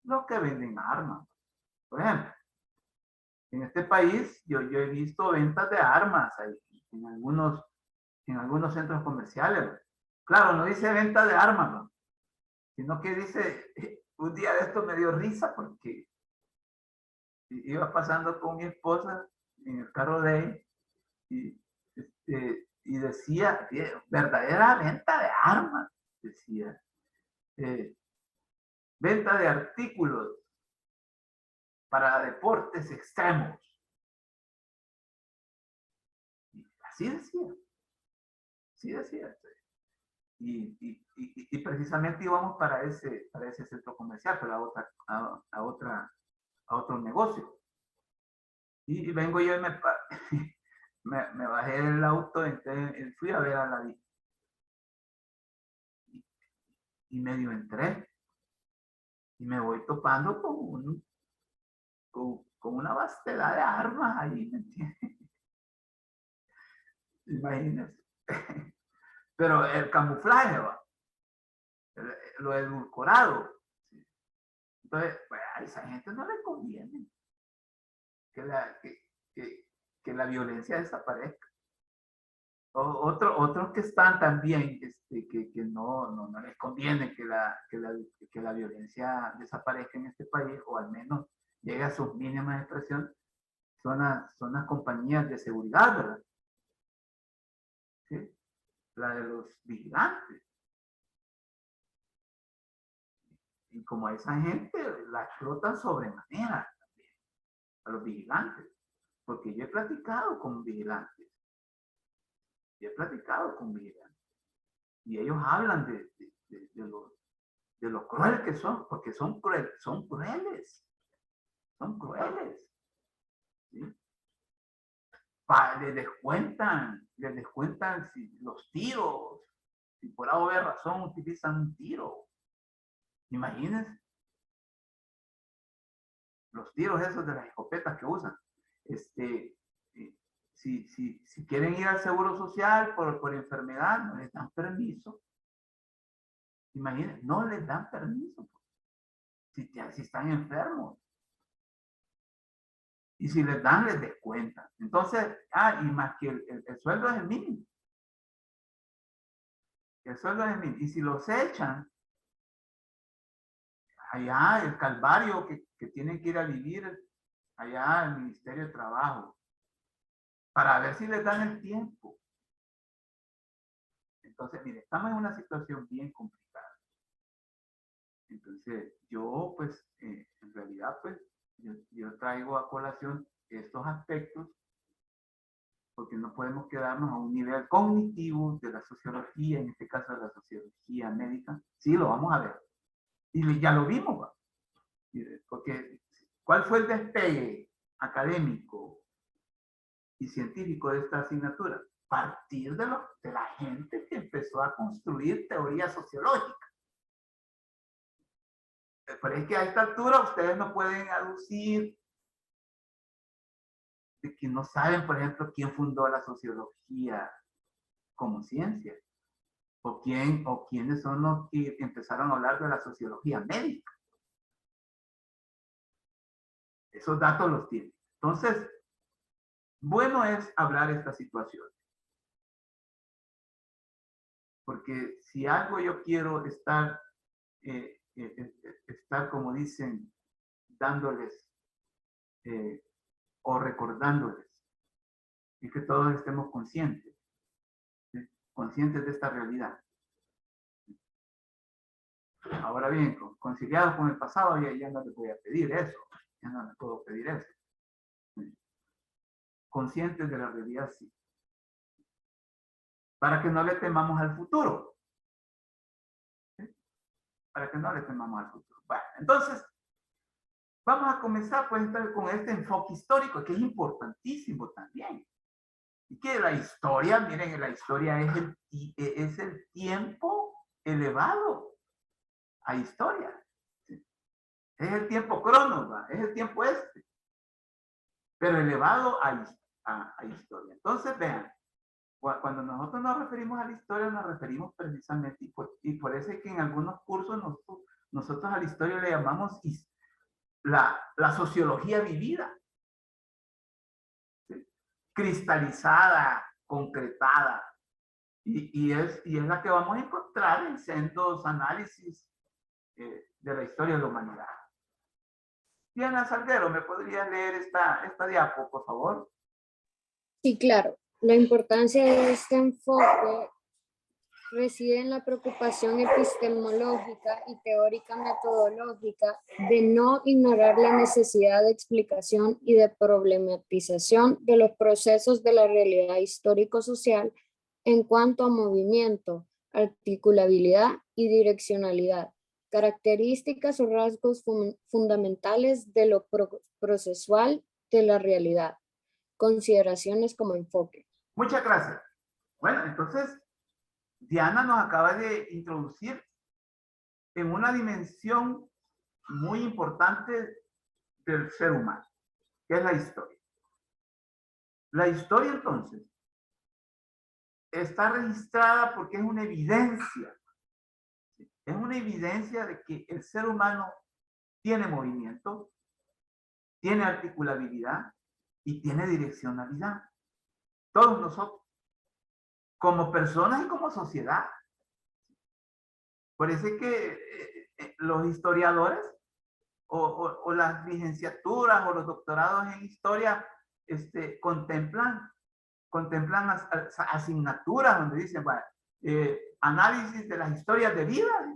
Los que venden armas. Por ejemplo, en este país yo he visto ventas de armas ahí, en algunos centros comerciales. Claro, no dice venta de armas, ¿no? Sino que dice, un día de esto me dio risa porque iba pasando con mi esposa en el carro de él y decía, verdadera venta de armas, decía. venta de artículos para deportes extremos. Y así decía. Así decía. Y precisamente íbamos para ese centro comercial, para a otro negocio. Y vengo yo y me bajé del auto, entonces fui a ver a la y medio entré y me voy topando con una vastedad de armas ahí, ¿me entiendes? Imagínense. Pero el camuflaje, ¿va? Lo edulcorado. Entonces, pues, a esa gente no le conviene que la violencia desaparezca. Otros que están también, que no les conviene que la violencia desaparezca en este país, o al menos llegue a sus mínimas expresiones, son las compañías de seguridad, ¿verdad? ¿Sí? La de los vigilantes. Y como a esa gente la explotan sobremanera también, a los vigilantes. Porque yo he platicado con vigilantes. Y ellos hablan de lo cruel que son, porque son crueles. ¿Sí? Les descuentan los tiros. Si por alguna razón utilizan un tiro. Imagínense. Los tiros esos de las escopetas que usan. Si quieren ir al seguro social por enfermedad, no les dan permiso. Imagínense, no les dan permiso. Si están enfermos. Y si les dan, les descuentan. Entonces, y más que el sueldo es el mínimo. El sueldo es el mínimo. Y si los echan, allá el calvario que tienen que ir a vivir allá al Ministerio de Trabajo, para ver si les dan el tiempo. Entonces, mire, estamos en una situación bien complicada. Entonces, yo, pues, en realidad, pues, yo traigo a colación estos aspectos porque no podemos quedarnos a un nivel cognitivo de la sociología, en este caso de la sociología médica. Sí, lo vamos a ver. Y ya lo vimos, ¿va? Porque, ¿cuál fue el despegue académico y científico de esta asignatura? Partir de la gente que empezó a construir teoría sociológica. Pero es que a esta altura ustedes no pueden aducir de que no saben, por ejemplo, quién fundó la sociología como ciencia, o quiénes son los que empezaron a hablar de la sociología médica. Esos datos los tienen. Entonces, bueno es hablar esta situación. Porque si algo yo quiero estar, como dicen, dándoles o recordándoles, es que todos estemos conscientes, ¿sí? Conscientes de esta realidad. Ahora bien, conciliados con el pasado, ya no les voy a pedir eso, ya no les puedo pedir eso. ¿Sí? Conscientes de la realidad, sí. Para que no le temamos al futuro. ¿Sí? Para que no le temamos al futuro. Bueno, entonces, vamos a comenzar pues con este enfoque histórico, que es importantísimo también. Y que la historia, miren, la historia es el tiempo elevado a historia. ¿Sí? Es el tiempo cronos, ¿va? Es el tiempo pero elevado a historia. Entonces, vean, cuando nosotros nos referimos a la historia, nos referimos precisamente, y por eso es que en algunos cursos nosotros a la historia le llamamos la sociología vivida. ¿Sí? Cristalizada, concretada. Y es la que vamos a encontrar en sendos análisis de la historia de la humanidad. Diana Salguero, ¿me podrías leer esta diapo, por favor? Sí, claro. La importancia de este enfoque reside en la preocupación epistemológica y teórica metodológica de no ignorar la necesidad de explicación y de problematización de los procesos de la realidad histórico-social en cuanto a movimiento, articulabilidad y direccionalidad, características o rasgos fundamentales de lo procesual de la realidad, consideraciones como enfoque. Muchas gracias. Bueno, entonces, Diana nos acaba de introducir en una dimensión muy importante del ser humano, que es la historia. La historia, entonces, está registrada porque es una evidencia. Es una evidencia de que el ser humano tiene movimiento, tiene articulabilidad y tiene direccionalidad. Todos nosotros, como personas y como sociedad. Por eso es que los historiadores o las licenciaturas o los doctorados en historia contemplan asignaturas donde dicen, bueno, análisis de las historias de vida.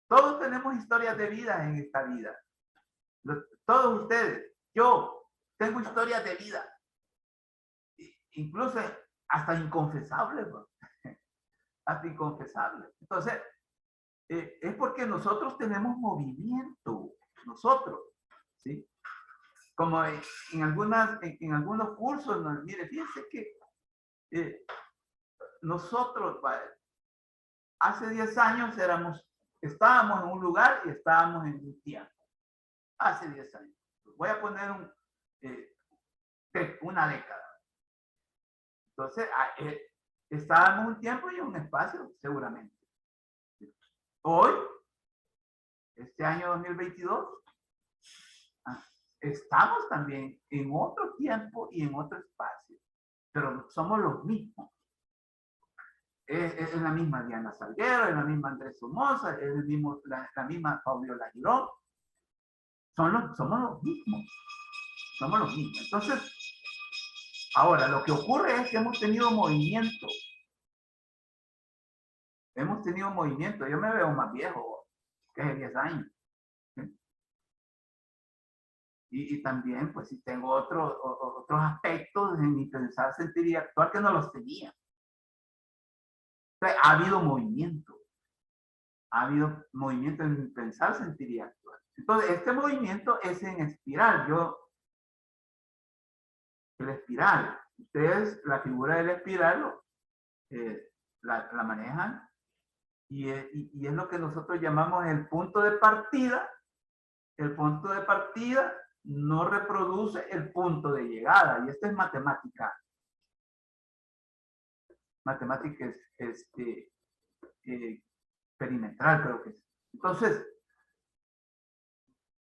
Todos tenemos historias de vida en esta vida. Todos ustedes, yo, tengo historias de vida. Incluso hasta inconfesables, ¿no? Hasta inconfesables. Entonces, es porque nosotros tenemos movimiento, nosotros, ¿sí? Como en algunos cursos, mire, fíjense que nosotros, hace 10 años estábamos en un lugar y estábamos en un tiempo. Hace 10 años. Voy a poner una década. Entonces, estábamos un tiempo y un espacio, seguramente. Hoy, este año 2022, estamos también en otro tiempo y en otro espacio, pero somos los mismos. Es la misma Diana Salguero, es la misma Andrés Somoza, es la misma Fabiola Girón. Somos los mismos. Somos los mismos. Entonces, ahora, lo que ocurre es que hemos tenido movimiento. Hemos tenido movimiento. Yo me veo más viejo que hace 10 años. Y también, pues, sí tengo otros aspectos en mi pensar, sentir y actuar que no los tenía. Entonces, ha habido movimiento. Ha habido movimiento en mi pensar, sentir y actuar. Entonces, este movimiento es en espiral. El espiral. Ustedes, la figura del espiral, la manejan y es lo que nosotros llamamos el punto de partida. El punto de partida no reproduce el punto de llegada, y esto es matemática. Matemática perimetral, creo que es. Entonces,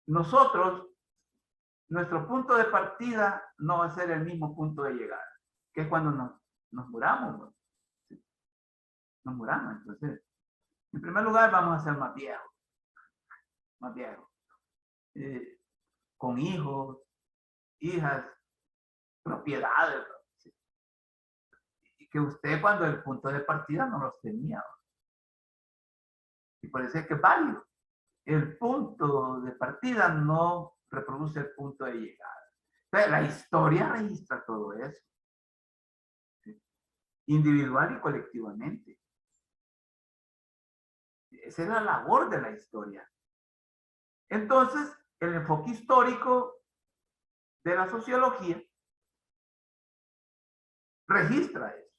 nuestro punto de partida no va a ser el mismo punto de llegada, que es cuando nos muramos, ¿no? ¿Sí? Nos muramos. Entonces, en primer lugar, vamos a ser más viejos. Más viejos. Con hijos, hijas, propiedades, ¿no? ¿Sí? Y que usted, cuando el punto de partida no los tenía, ¿no? Y por eso es que es válido. El punto de partida no reproduce el punto de llegada. Entonces, la historia registra todo eso. ¿Sí? Individual y colectivamente. Esa es la labor de la historia. Entonces, el enfoque histórico de la sociología registra eso.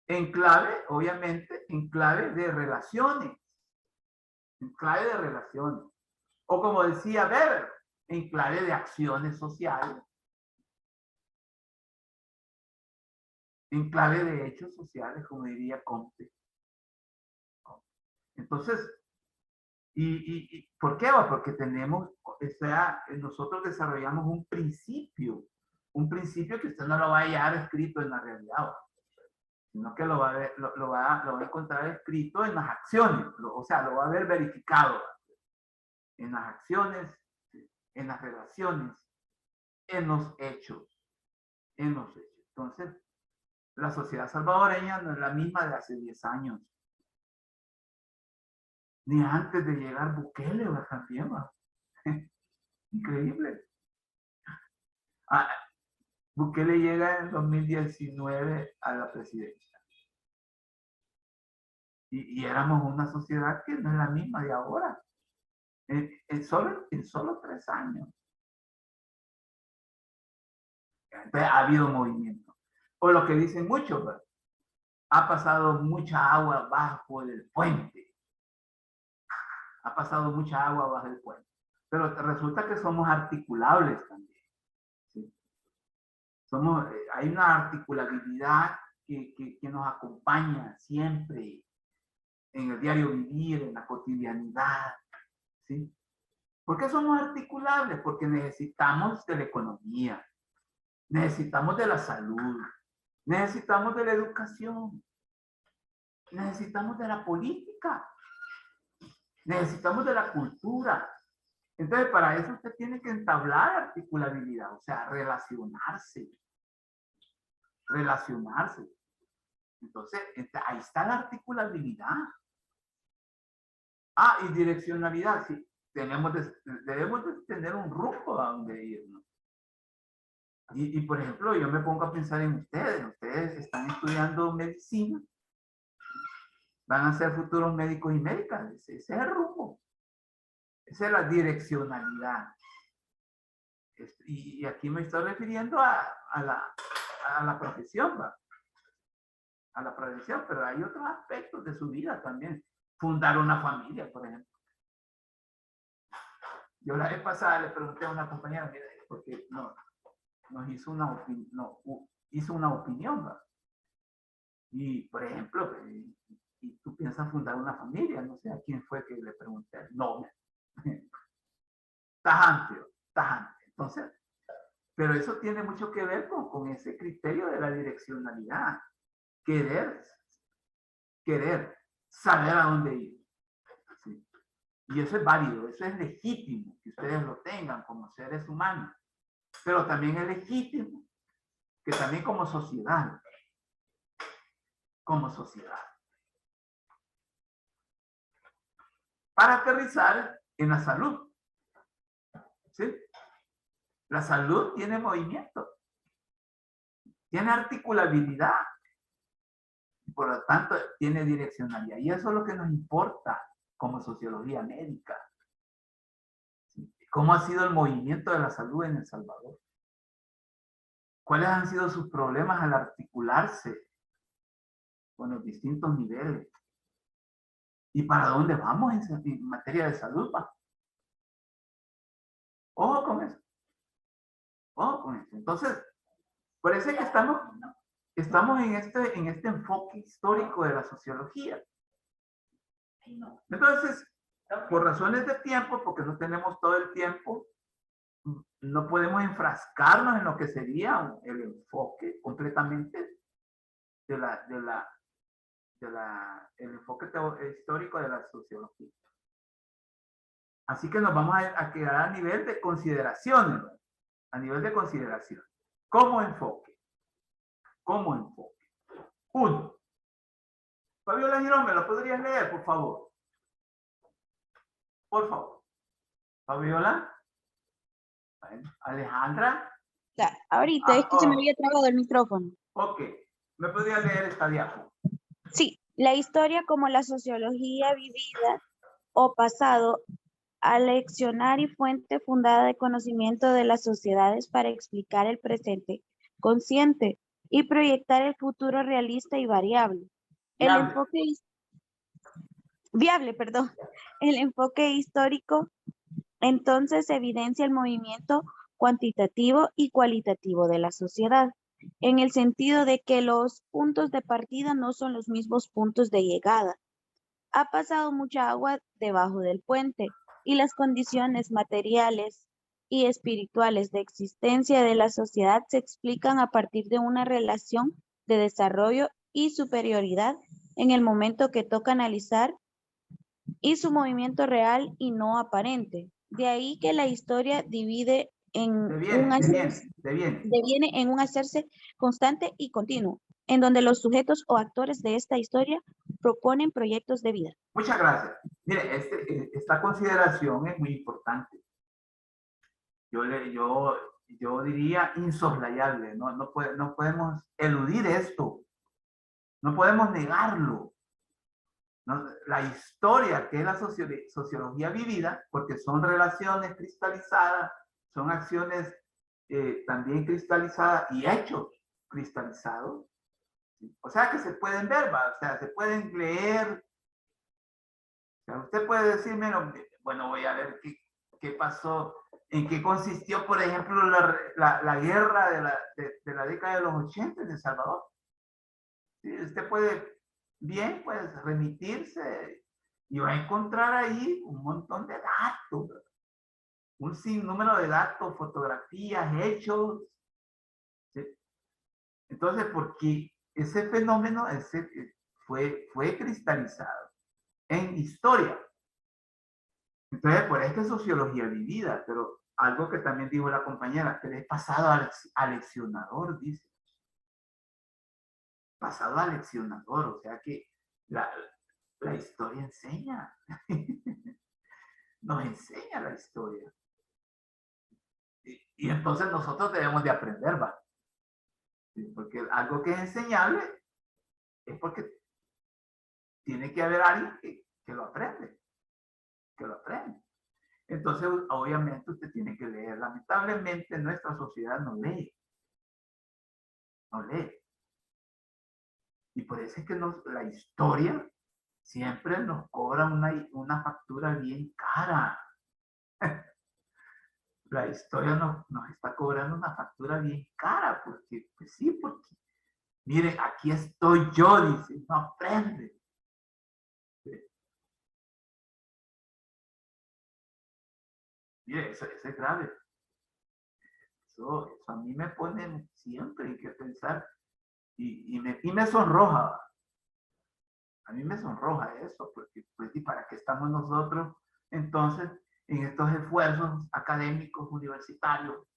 En clave, obviamente, en clave de relaciones. En clave de relaciones. O como decía Weber, en clave de acciones sociales. En clave de hechos sociales, como diría Comte. Entonces, ¿y por qué? Porque nosotros desarrollamos un principio que usted no lo va a hallar escrito en la realidad, sino que lo va a encontrar escrito en las acciones, o sea, lo va a ver verificado en las acciones, en las relaciones, en los hechos, Entonces, La sociedad salvadoreña no es la misma de hace 10 años. Ni antes de llegar Bukele, ¿va? También, ¿va? Increíble. Ah, Bukele llega en 2019 a la presidencia. Y éramos una sociedad que no es la misma de ahora. En solo 3 años. Entonces, ha habido movimiento. O lo que dicen muchos, ¿verdad? Ha pasado mucha agua bajo el puente. Ha pasado mucha agua bajo el puente. Pero resulta que somos articulables también. ¿Sí? Hay una articulabilidad que nos acompaña siempre en el diario vivir, en la cotidianidad. ¿Sí? ¿Por qué somos articulables? Porque necesitamos de la economía, necesitamos de la salud, necesitamos de la educación, necesitamos de la política, necesitamos de la cultura. Entonces, para eso usted tiene que entablar articulabilidad, o sea, relacionarse. Entonces, ahí está la articulabilidad. Ah, y direccionalidad, sí. Debemos de tener un rumbo a donde irnos. Y, por ejemplo, yo me pongo a pensar en ustedes. Ustedes están estudiando medicina. Van a ser futuros médicos y médicas. Ese es el rumbo. Esa es la direccionalidad. Y aquí me estoy refiriendo a la profesión, ¿va? A la profesión, pero hay otros aspectos de su vida también. Fundar una familia, por ejemplo. Yo la vez pasada le pregunté a una compañera, mira, porque nos hizo una opinión, ¿va? Y, por ejemplo, y tú piensas fundar una familia, no sé a quién fue que le pregunté. No, tajante. Entonces, pero eso tiene mucho que ver con ese criterio de la direccionalidad. Querer saber a dónde ir. ¿Sí? Y eso es válido, eso es legítimo, que ustedes lo tengan como seres humanos. Pero también es legítimo que también como sociedad, para aterrizar en la salud. ¿Sí? La salud tiene movimiento, tiene articulabilidad, por lo tanto tiene direccionalidad. Y eso es lo que nos importa como sociología médica. ¿Sí? ¿Cómo ha sido el movimiento de la salud en El Salvador? ¿Cuáles han sido sus problemas al articularse con los distintos niveles? ¿Y para dónde vamos en materia de salud? Ojo con eso. Entonces, parece que estamos en este enfoque histórico de la sociología. Entonces, por razones de tiempo, porque no tenemos todo el tiempo, no podemos enfrascarnos en lo que sería el enfoque completamente el enfoque histórico de la sociología. Así que nos vamos a quedar a nivel de consideraciones, ¿no? A nivel de consideración. Como enfoque. Uno. Fabiola Girón, ¿me lo podrías leer, por favor? Por favor. Fabiola. Alejandra. Ahorita es que se me había trabado el micrófono. Ok. ¿Me podría leer esta diapositiva? Sí, la historia como la sociología vivida o pasado, aleccionar y fuente fundada de conocimiento de las sociedades para explicar el presente consciente y proyectar el futuro realista y variable. El enfoque histórico entonces evidencia el movimiento cuantitativo y cualitativo de la sociedad, en el sentido de que los puntos de partida no son los mismos puntos de llegada. Ha pasado mucha agua debajo del puente y las condiciones materiales y espirituales de existencia de la sociedad se explican a partir de una relación de desarrollo y superioridad en el momento que toca analizar y su movimiento real y no aparente. De ahí que la historia deviene en un hacerse constante y continuo. en donde los sujetos o actores de esta historia proponen proyectos de vida. Muchas gracias. Mire, esta consideración es muy importante. Yo diría insoslayable. No podemos eludir esto. No podemos negarlo. La historia, que es la sociología vivida, porque son relaciones cristalizadas, son acciones también cristalizadas y hechos cristalizados. O sea, que se pueden ver, ¿va? O sea, se pueden leer. O sea, usted puede decirme, bueno, voy a ver qué pasó, en qué consistió, por ejemplo, la guerra de la década de los 80 en El Salvador. ¿Sí? Usted puede bien, pues, remitirse y va a encontrar ahí un montón de datos, un sinnúmero de datos, fotografías, hechos. ¿Sí? Entonces, porque ese fenómeno fue cristalizado en historia. Entonces, por esto es sociología vivida, pero algo que también dijo la compañera, que es pasado aleccionador, dice. Pasado aleccionador, o sea que la historia enseña. Nos enseña la historia. Y entonces nosotros debemos de aprender, ¿va? Porque algo que es enseñable es porque tiene que haber alguien que lo aprende. Que lo aprende. Entonces, obviamente, usted tiene que leer. Lamentablemente, nuestra sociedad no lee. No lee. Y por eso es que la historia siempre nos cobra una factura bien cara. La historia nos está cobrando una factura bien cara, porque, pues sí, porque, mire, aquí estoy yo, dice, no aprende. ¿Sí? Mire, eso es grave. Eso a mí me pone siempre en que pensar y me sonroja. A mí me sonroja eso, porque, pues, ¿y para qué estamos nosotros entonces en estos esfuerzos académicos universitarios?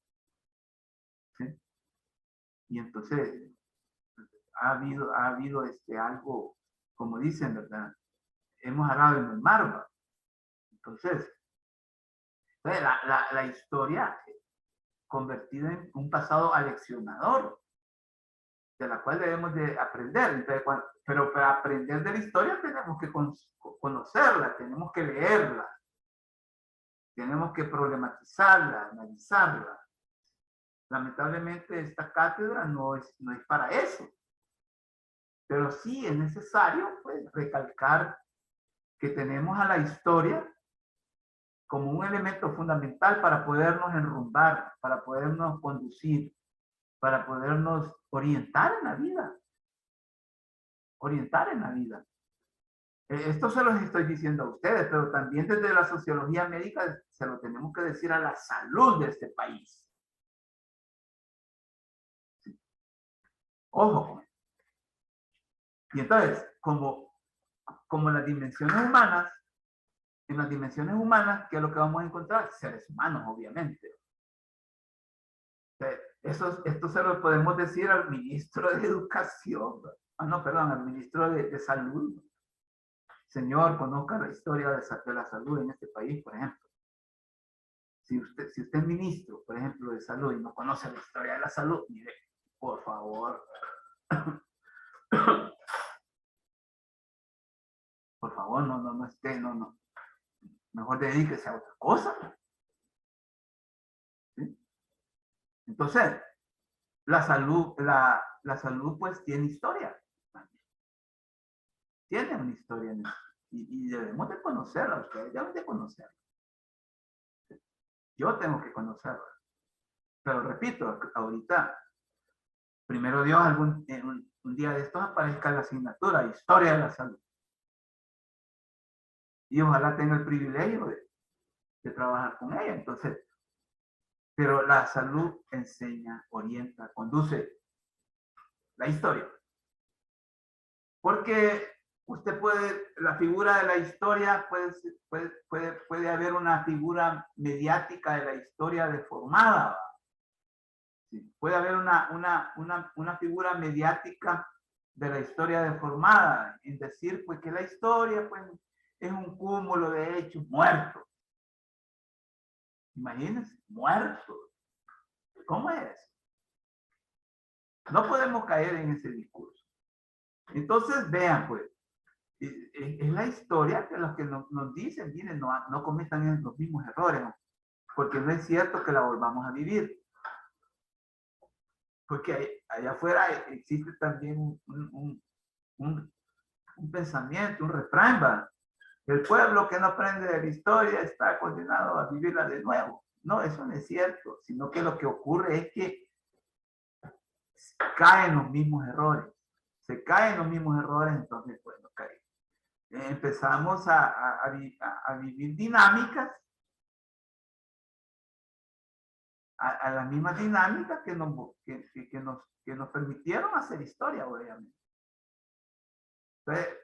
¿Sí? Y entonces ha habido algo, como dicen, ¿verdad? Hemos arado en el mar, ¿va? Entonces, la historia convertida en un pasado aleccionador, de la cual debemos de aprender. Entonces, pero para aprender de la historia tenemos que conocerla, tenemos que leerla, tenemos que problematizarla, analizarla. Lamentablemente esta cátedra no es para eso. Pero sí es necesario, pues, recalcar que tenemos a la historia como un elemento fundamental para podernos enrumbar, para podernos conducir, para podernos orientar en la vida. Orientar en la vida. Esto se los estoy diciendo a ustedes, pero también desde la sociología médica se lo tenemos que decir a la salud de este país. Sí. Ojo. Y entonces, como las dimensiones humanas, en las dimensiones humanas, ¿qué es lo que vamos a encontrar? Seres humanos, obviamente. Esto se lo podemos decir al ministro de Educación. No, perdón, al ministro de Salud. Señor, conozca la historia de la salud en este país, por ejemplo. Si usted es ministro, por ejemplo, de salud y no conoce la historia de la salud, mire, por favor. Por favor, no esté, no. Mejor dedíquese a otra cosa. ¿Sí? Entonces, la salud pues tiene historia. Tiene una historia y debemos de conocerla, ustedes deben de conocerla. Yo tengo que conocerla. Pero repito, ahorita, primero Dios, un día de estos aparezca la asignatura Historia de la Salud. Y ojalá tenga el privilegio de trabajar con ella. Entonces, pero la salud enseña, orienta, conduce la historia. Porque usted la figura de la historia, puede haber una figura mediática de la historia deformada. Sí, puede haber una figura mediática de la historia deformada, en decir pues que la historia pues es un cúmulo de hechos muertos. Imagínense, muertos. ¿Cómo es? No podemos caer en ese discurso. Entonces, vean pues, es la historia que los que nos dicen, miren, no cometan los mismos errores, ¿no? Porque no es cierto que la volvamos a vivir. Porque allá afuera existe también un pensamiento, un refrán, ¿va? El pueblo que no aprende de la historia está condenado a vivirla de nuevo. No, eso no es cierto, sino que lo que ocurre es que caen los mismos errores. Se caen los mismos errores, entonces, bueno, empezamos a vivir dinámicas, a las mismas dinámicas que nos permitieron hacer historia, obviamente. Entonces,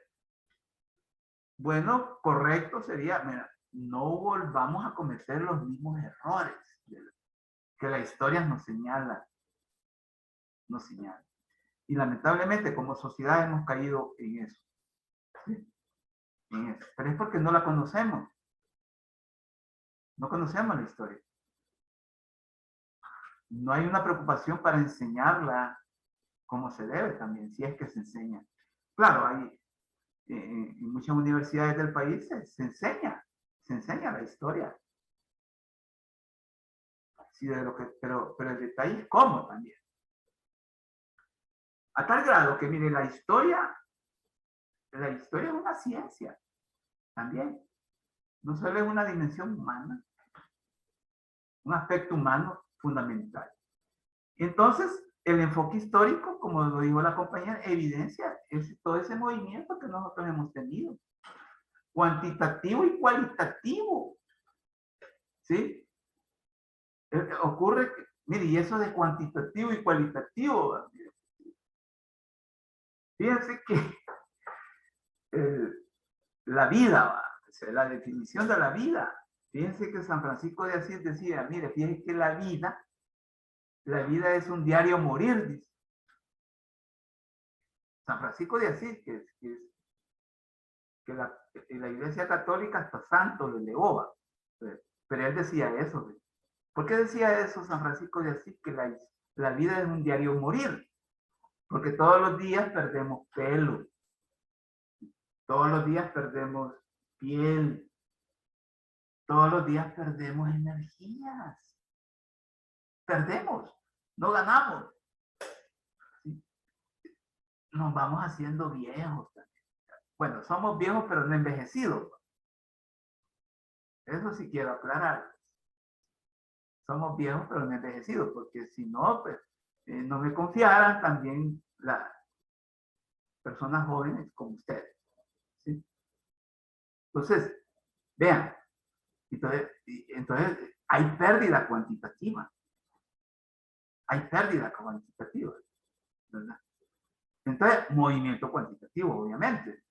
bueno, correcto sería, mira, no volvamos a cometer los mismos errores que la historia nos señala. Y lamentablemente como sociedad hemos caído en eso. ¿Sí? En eso. Pero es porque no la conocemos. No conocemos la historia. No hay una preocupación para enseñarla como se debe también, si es que se enseña. Claro, hay en muchas universidades del país se enseña la historia. Sí, pero el detalle es cómo también. A tal grado que, mire, la historia es una ciencia también. No solo es una dimensión humana, un aspecto humano fundamental. Entonces, el enfoque histórico, como lo dijo la compañera, evidencia todo ese movimiento que nosotros hemos tenido. Cuantitativo y cualitativo. ¿Sí? Ocurre, mire, y eso de cuantitativo y cualitativo, fíjense que la vida, la definición de la vida, fíjense que San Francisco de Asís decía, mire, fíjense que la vida es un diario morir, dice. San Francisco de Asís, que la Iglesia Católica hasta santo le elevó, pero él decía eso. ¿Por qué decía eso San Francisco de Asís? Que la vida es un diario morir, porque todos los días perdemos pelo, todos los días perdemos piel, todos los días perdemos energías, perdemos, no ganamos. Nos vamos haciendo viejos también. Bueno, somos viejos pero no envejecidos. Eso sí quiero aclarar. Somos viejos pero no envejecidos, porque si no, pues, no me confiaran también las personas jóvenes como ustedes. ¿Sí? Entonces, vean, entonces hay pérdida cuantitativa. Hay pérdida cuantitativa, ¿verdad? Entonces, movimiento cuantitativo, obviamente.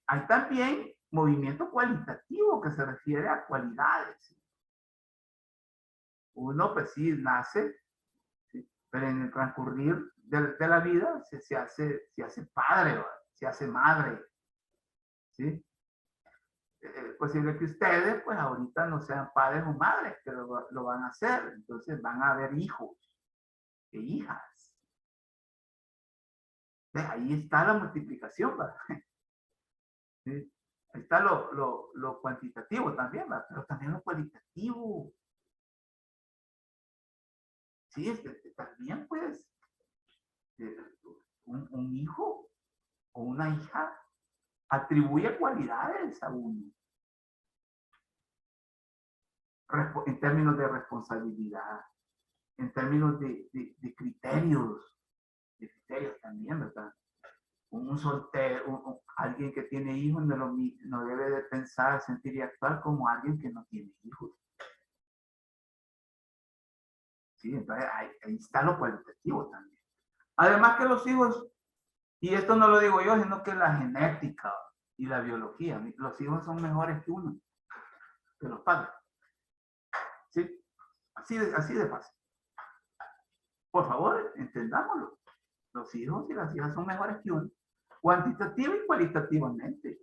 Hay también movimiento cualitativo que se refiere a cualidades. Uno, pues sí, nace, ¿sí? Pero en el transcurrir de la vida se hace padre, se hace madre. ¿Sí? Es posible que ustedes, pues ahorita no sean padres o madres, pero lo van a hacer. Entonces van a haber hijos e hijas. Entonces, ahí está la multiplicación, ¿verdad? ¿Sí? Ahí está lo cuantitativo también, ¿verdad? Pero también lo cualitativo. Sí, también pues un hijo o una hija atribuye cualidades a uno. En términos de responsabilidad, en términos de criterios, también, ¿verdad? Un soltero, alguien que tiene hijos no debe de pensar, sentir y actuar como alguien que no tiene hijos. Sí, entonces ahí está lo cualitativo también. Además que los hijos, y esto no lo digo yo, sino que la genética y la biología, los hijos son mejores que uno, que los padres. ¿Sí? Así de fácil. Por favor, entendámoslo. Los hijos y las hijas son mejores que uno, cuantitativa y cualitativamente.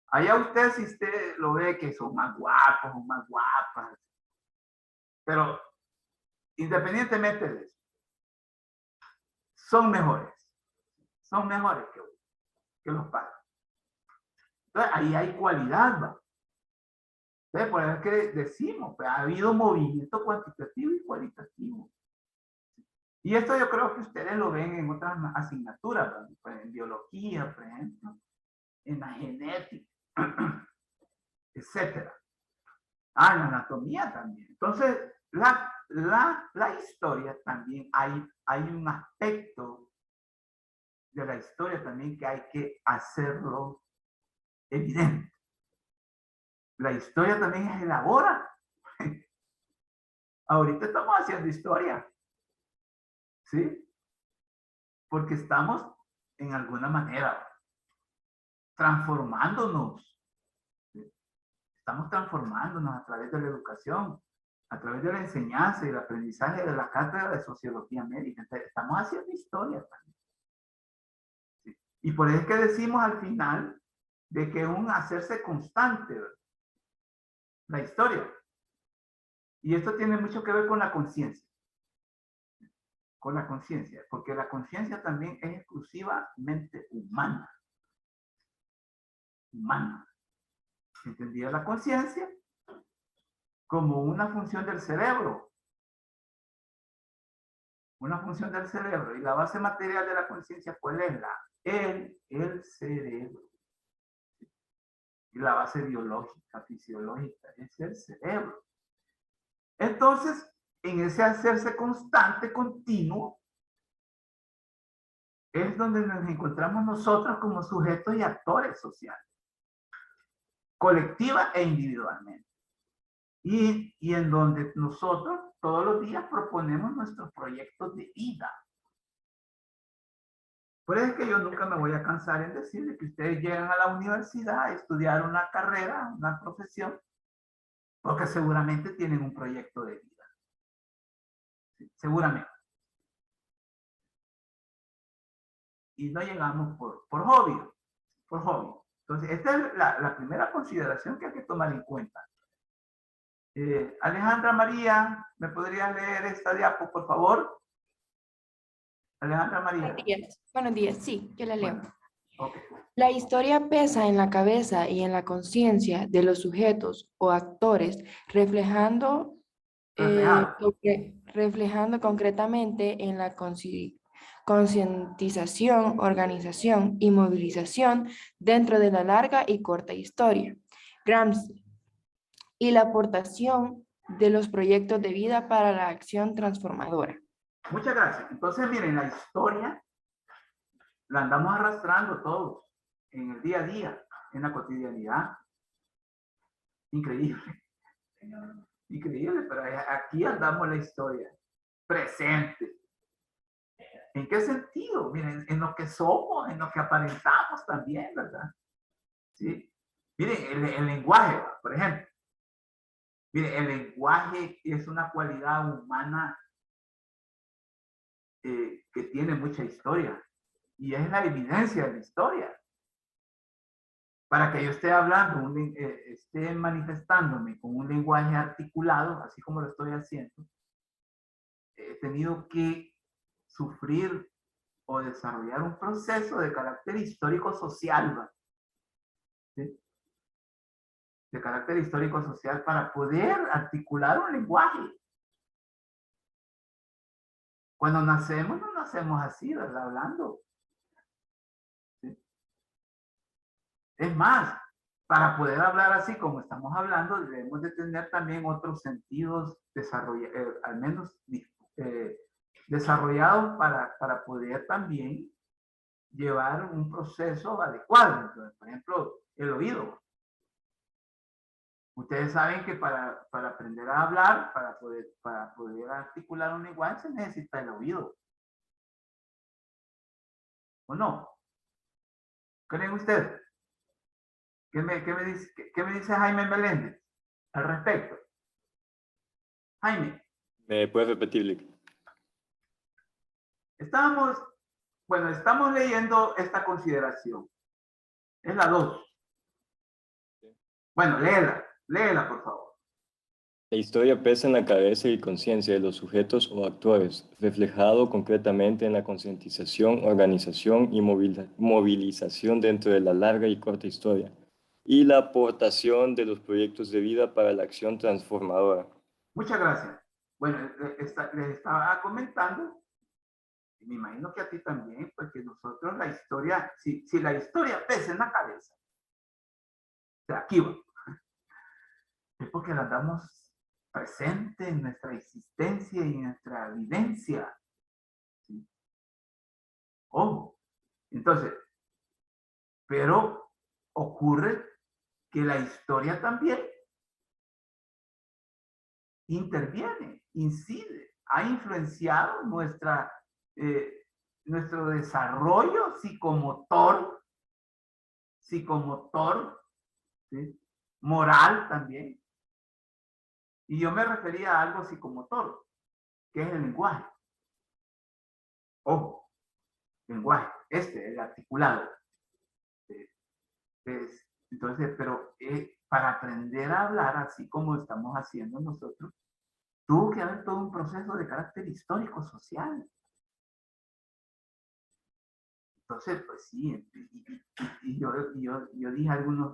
Allá usted, si usted lo ve que son más guapos o más guapas, pero independientemente de eso, son mejores que los padres. Entonces, ahí hay cualidad, ¿va? Entonces, por eso es que decimos, pues, ha habido movimiento cuantitativo y cualitativo. Y esto yo creo que ustedes lo ven en otras asignaturas, ¿va? Pues en biología, por ejemplo, en la genética, etcétera. En la anatomía también. Entonces, la historia también, hay un aspecto de la historia también que hay que hacerlo evidente. La historia también es elabora. Ahorita estamos haciendo historia. ¿Sí? Porque estamos, en alguna manera, transformándonos. ¿Sí? Estamos transformándonos a través de la educación, a través de la enseñanza y el aprendizaje de la cátedra de Sociología Médica. Entonces, estamos haciendo historia también. ¿Sí? Y por eso es que decimos al final de que un hacerse constante, ¿verdad? La historia. Y esto tiene mucho que ver con la conciencia. Con la conciencia, porque la conciencia también es exclusivamente humana. Humana. Entendida la conciencia como una función del cerebro. Una función del cerebro. Y la base material de la conciencia, ¿cuál es? El cerebro. Y la base biológica, fisiológica, es el cerebro. Entonces, en ese hacerse constante, continuo, es donde nos encontramos nosotros como sujetos y actores sociales, colectiva e individualmente. Y en donde nosotros todos los días proponemos nuestros proyectos de vida. Por eso es que yo nunca me voy a cansar en decirle que ustedes llegan a la universidad a estudiar una carrera, una profesión, porque seguramente tienen un proyecto de vida. Sí, seguramente. Y no llegamos por hobby. Por hobby. Entonces, esta es la primera consideración que hay que tomar en cuenta. Alejandra María, ¿me podrías leer esta diapo, por favor? Alejandra María. Buenos días, sí, yo la leo. Bueno, okay. La historia pesa en la cabeza y en la conciencia de los sujetos o actores, reflejando concretamente en la concientización, organización y movilización dentro de la larga y corta historia. Gramsci. Y la aportación de los proyectos de vida para la acción transformadora. Muchas gracias. Entonces, miren, la historia la andamos arrastrando todos en el día a día, en la cotidianidad. Increíble. Increíble, pero aquí andamos la historia presente. ¿En qué sentido? Miren, en lo que somos, en lo que aparentamos también, ¿verdad? ¿Sí? Miren, el lenguaje, por ejemplo. Miren, el lenguaje es una cualidad humana que tiene mucha historia. Y es la evidencia de la historia. Para que yo esté hablando, esté manifestándome con un lenguaje articulado, así como lo estoy haciendo, he tenido que sufrir o desarrollar un proceso de carácter histórico-social, ¿sí? De carácter histórico-social para poder articular un lenguaje. Cuando nacemos, no nacemos así, ¿verdad? Hablando. ¿Sí? Es más, para poder hablar así como estamos hablando, debemos de tener también otros sentidos desarrollados, al menos desarrollados para poder también llevar un proceso adecuado. Entonces, por ejemplo, el oído. Ustedes saben que para aprender a hablar, para poder articular un lenguaje, se necesita el oído. ¿O no? ¿Creen ustedes? ¿Qué me dice Jaime Meléndez al respecto? Jaime. ¿Me puedes repetir? Estamos leyendo esta consideración. Es la 2. Bueno, léela, por favor. La historia pesa en la cabeza y conciencia de los sujetos o actores, reflejado concretamente en la concientización, organización y movilización dentro de la larga y corta historia, y la aportación de los proyectos de vida para la acción transformadora. Muchas gracias. Bueno, les estaba comentando, y me imagino que a ti también, porque nosotros la historia, si la historia pesa en la cabeza, o sea, aquí va, es porque la damos presente en nuestra existencia y en nuestra vivencia. ¿Sí? Ojo. Entonces, pero ocurre que la historia también interviene, incide, ha influenciado nuestro desarrollo psicomotor, ¿sí? Moral también. Y yo me refería a algo psicomotor, que es el lenguaje. Ojo, lenguaje, el articulado. Entonces, pero para aprender a hablar así como estamos haciendo nosotros, tuvo que haber todo un proceso de carácter histórico-social. Entonces, pues sí, y yo dije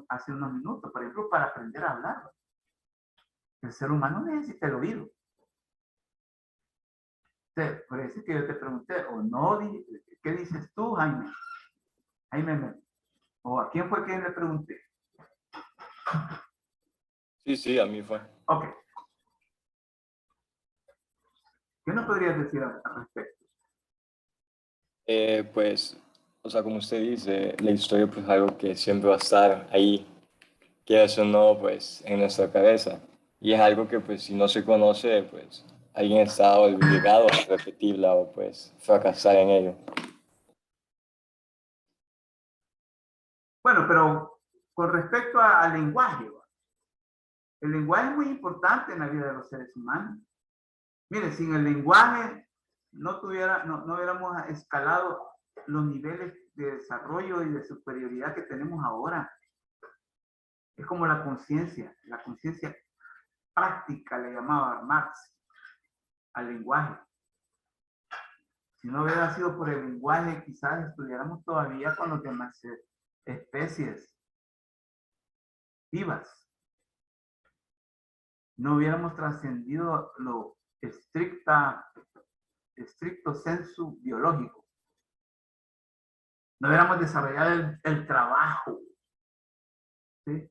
hace unos minutos, por ejemplo, para aprender a hablar. El ser humano necesita el oído. Por eso que yo te pregunté, o no, ¿qué dices tú, Jaime? Jaime, ¿o a quién fue que le pregunté? Sí, a mí fue. Ok. ¿Qué nos podrías decir al respecto? Pues, o sea, como usted dice, la historia pues es algo que siempre va a estar ahí, quieras o no, pues, en nuestra cabeza. Y es algo que, pues, si no se conoce, pues, alguien está obligado a repetirla o, pues, fracasar en ello. Bueno, pero con respecto al lenguaje, el lenguaje es muy importante en la vida de los seres humanos. Mire, sin el lenguaje no hubiéramos escalado los niveles de desarrollo y de superioridad que tenemos ahora. Es como la conciencia práctica, le llamaba Marx al lenguaje. Si no hubiera sido por el lenguaje, quizás estudiáramos todavía con las demás especies vivas. No hubiéramos trascendido lo estricto sensu biológico. No hubiéramos desarrollado el trabajo, ¿sí?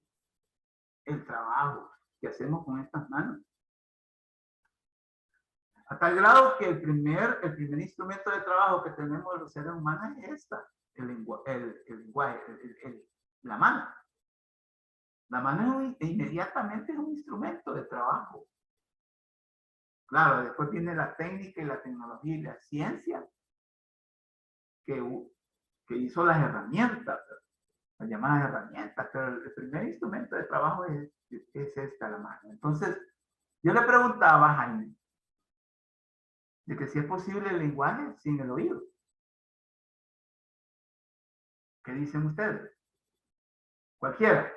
El trabajo que hacemos con estas manos. A tal grado que el primer instrumento de trabajo que tenemos los seres humanos es el lenguaje, la mano. La mano inmediatamente es un instrumento de trabajo. Claro, después viene la técnica y la tecnología y la ciencia que hizo las herramientas, las llamadas herramientas, pero el primer instrumento de trabajo es esta, la mano. Entonces, yo le preguntaba a Jaime de que si es posible el lenguaje sin el oído. ¿Qué dicen ustedes? Cualquiera.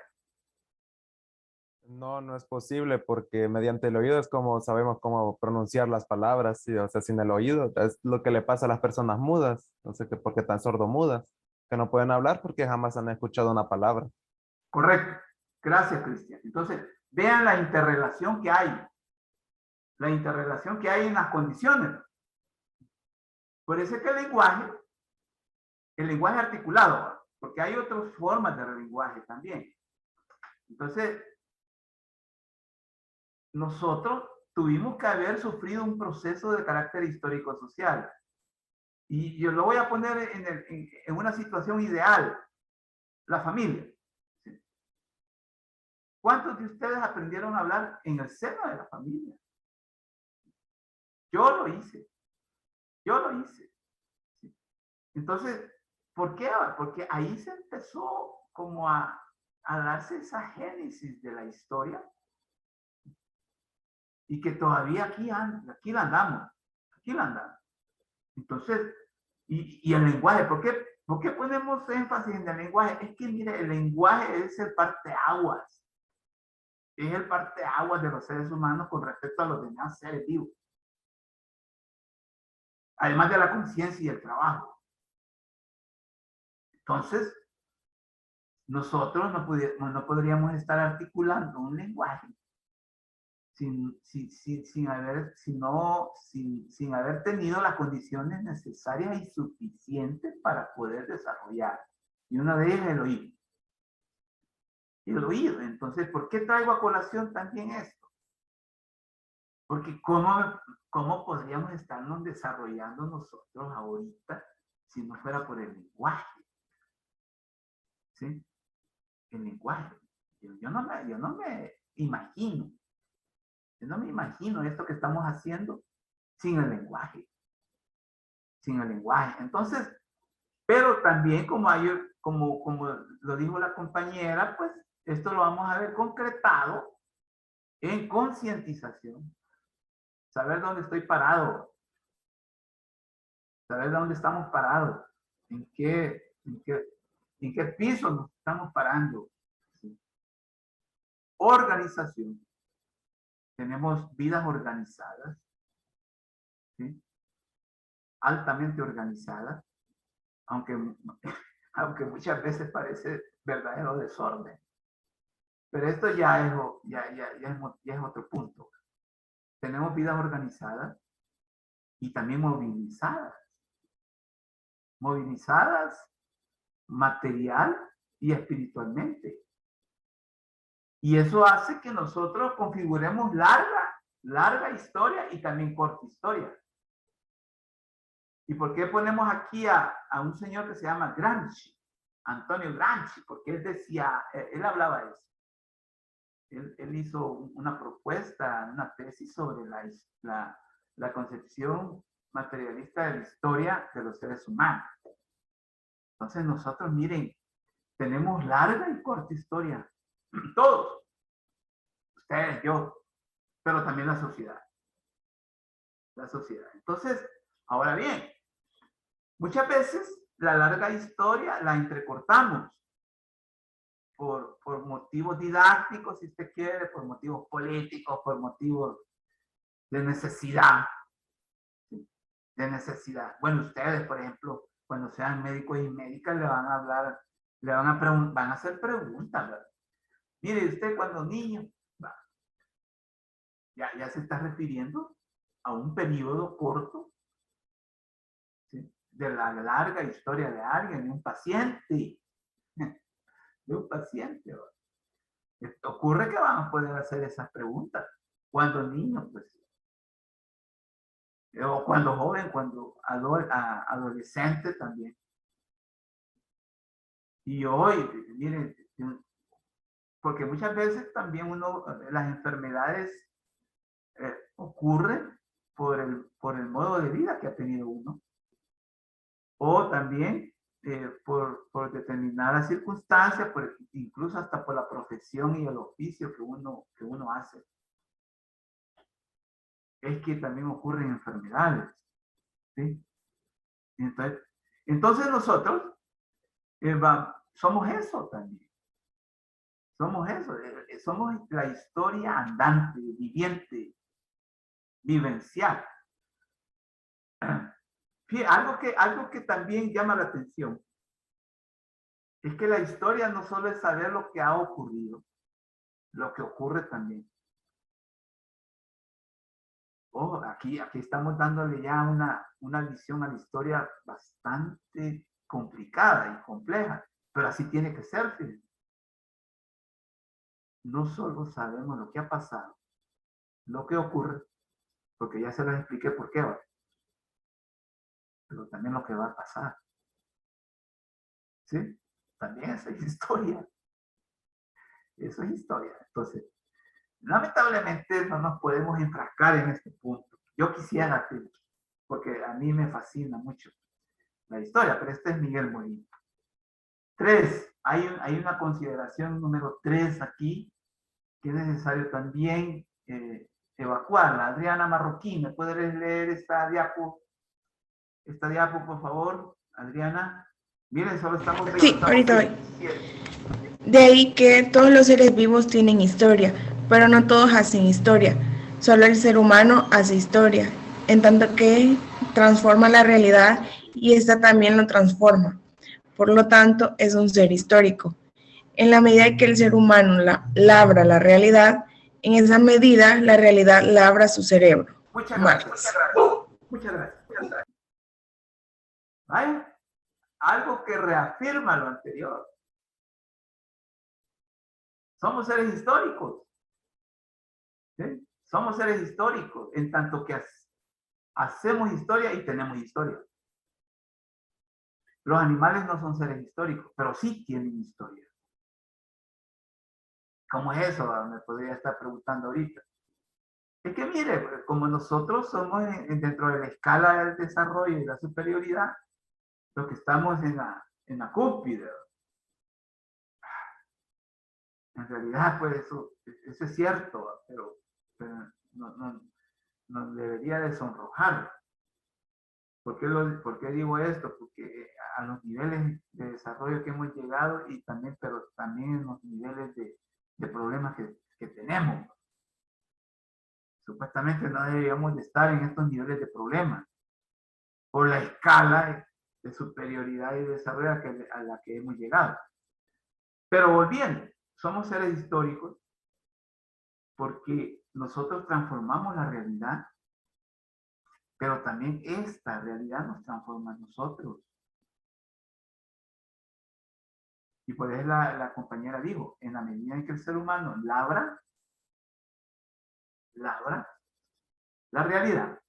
No, no es posible porque mediante el oído es como sabemos cómo pronunciar las palabras, ¿sí? O sea, sin el oído es lo que le pasa a las personas mudas, no sé qué, por qué tan sordomudas, que no pueden hablar porque jamás han escuchado una palabra. Correcto. Gracias, Cristian. Entonces, vean la interrelación que hay. La interrelación que hay en las condiciones. Por eso es que el lenguaje articulado, porque hay otras formas de lenguaje también. Entonces, nosotros tuvimos que haber sufrido un proceso de carácter histórico-social. Y yo lo voy a poner en una situación ideal. La familia. ¿Cuántos de ustedes aprendieron a hablar en el seno de la familia? Yo lo hice. Entonces, ¿por qué? Porque ahí se empezó como a darse esa génesis de la historia y que todavía aquí la andamos. Entonces, Y el lenguaje, ¿por qué ponemos énfasis en el lenguaje? Es que, mire, el lenguaje es el parteaguas. Es el parteaguas de los seres humanos con respecto a los demás seres vivos. Además de la conciencia y el trabajo. Entonces, nosotros no podríamos estar articulando un lenguaje sin haber tenido las condiciones necesarias y suficientes para poder desarrollar. Y una de ellas es el oído. El oído. Entonces, ¿por qué traigo a colación también esto? Porque ¿cómo podríamos estarnos desarrollando nosotros ahorita si no fuera por el lenguaje? ¿Sí? El lenguaje. Yo no me imagino. Yo no me imagino esto que estamos haciendo sin el lenguaje. Sin el lenguaje. Entonces, pero también como lo dijo la compañera, pues esto lo vamos a ver concretado en concientización. Saber dónde estoy parado. Saber dónde estamos parados. En qué piso nos estamos parando. ¿Sí? Organización. Tenemos vidas organizadas. ¿Sí? Altamente organizadas. Aunque muchas veces parece verdadero desorden. Pero esto ya es otro punto. Tenemos vidas organizadas y también movilizadas. Movilizadas material y espiritualmente. Y eso hace que nosotros configuremos larga historia y también corta historia. ¿Y por qué ponemos aquí a un señor que se llama Gramsci? Antonio Gramsci, porque él decía, él hablaba de eso. Él hizo una propuesta, una tesis sobre la concepción materialista de la historia de los seres humanos. Entonces nosotros, miren, tenemos larga y corta historia. Todos. Ustedes, yo, pero también la sociedad. La sociedad. Entonces, ahora bien, muchas veces la larga historia la entrecortamos por motivos didácticos, si usted quiere, por motivos políticos, por motivos de necesidad. De necesidad. Bueno, ustedes, por ejemplo, cuando sean médicos y médicas, le van a hablar, van a hacer preguntas, ¿verdad? Mire, usted cuando niño, ya se está refiriendo a un periodo corto, ¿sí? De la larga historia de alguien, de un paciente. De un paciente. Ocurre que van a poder hacer esas preguntas cuando niño, pues. O cuando joven, cuando adolescente también. Y hoy, miren, porque muchas veces también las enfermedades ocurren por el modo de vida que ha tenido uno. O también por determinadas circunstancias, incluso hasta por la profesión y el oficio que uno hace. Es que también ocurren enfermedades. ¿Sí? Entonces nosotros somos eso también. Somos eso. Somos la historia andante, viviente, vivencial. Algo que también llama la atención es que la historia no solo es saber lo que ha ocurrido, lo que ocurre también. Aquí estamos dándole ya una visión a la historia bastante complicada y compleja, pero así tiene que ser. Fíjense. No solo sabemos lo que ha pasado, lo que ocurre, porque ya se les expliqué por qué va, pero también lo que va a pasar. ¿Sí? También eso es historia. Eso es historia. Entonces, lamentablemente no nos podemos enfrascar en este punto. Yo quisiera, porque a mí me fascina mucho la historia, pero este es Miguel Molina. 3, hay una consideración número 3 aquí, que es necesario también evacuarla. Adriana Marroquín, ¿me puede leer esta diapo? esta diapo, por favor, Adriana. Miren, solo estamos... Sí, ahorita voy. De ahí que todos los seres vivos tienen historia, pero no todos hacen historia. Solo el ser humano hace historia, en tanto que transforma la realidad y esta también lo transforma. Por lo tanto, es un ser histórico. En la medida que el ser humano labra la realidad, en esa medida la realidad labra su cerebro. Muchas gracias. Muchas gracias. ¿Vale? Algo que reafirma lo anterior. Somos seres históricos. ¿Sí? Somos seres históricos en tanto que hacemos historia y tenemos historia. Los animales no son seres históricos, pero sí tienen historia. ¿Cómo es eso? Me podría estar preguntando ahorita. Es que mire, como nosotros somos dentro de la escala del desarrollo y la superioridad, lo que estamos en la cúspide. En realidad, pues eso es cierto, pero nos debería de sonrojar. ¿Por qué digo esto? Porque a los niveles de desarrollo que hemos llegado y también, pero también en los niveles de problemas que tenemos. Supuestamente no deberíamos de estar en estos niveles de problemas por la escala de superioridad y desarrollo a la que hemos llegado. Pero volviendo, somos seres históricos porque nosotros transformamos la realidad, pero también esta realidad nos transforma a nosotros. Y por eso la compañera dijo, en la medida en que el ser humano labra la realidad,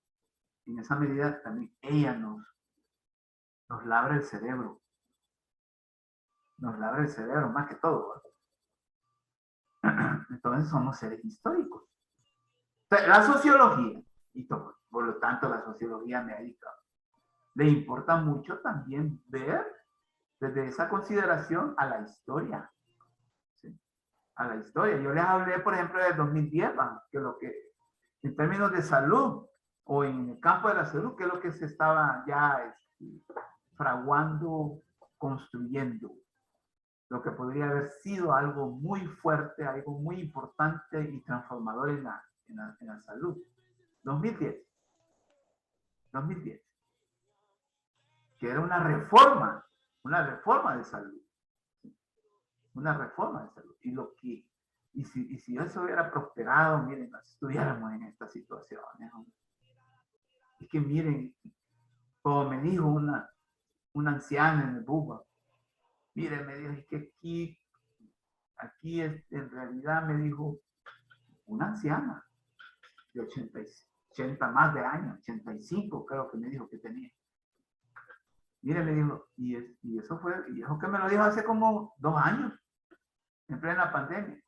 en esa medida también ella nos labra el cerebro. Nos labra el cerebro más que todo. Entonces somos seres históricos. O sea, la sociología, y por lo tanto la sociología médica, le importa mucho también ver desde esa consideración a la historia. ¿Sí? A la historia. Yo les hablé, por ejemplo, del 2010, que en términos de salud o en el campo de la salud, que es lo que se estaba ya fraguando, construyendo. Lo que podría haber sido algo muy fuerte, algo muy importante y transformador en la salud. 2010. Que era una reforma de salud. Una reforma de salud. Y si eso hubiera prosperado, miren, no estuviéramos en esta situación. Es que miren, como me dijo una anciana en el Buba, miren, me dijo, es que aquí en realidad me dijo una anciana de 80 más de años, 85 creo que me dijo que tenía. Mire, me dijo, y eso que me lo dijo hace como 2 años, en plena pandemia.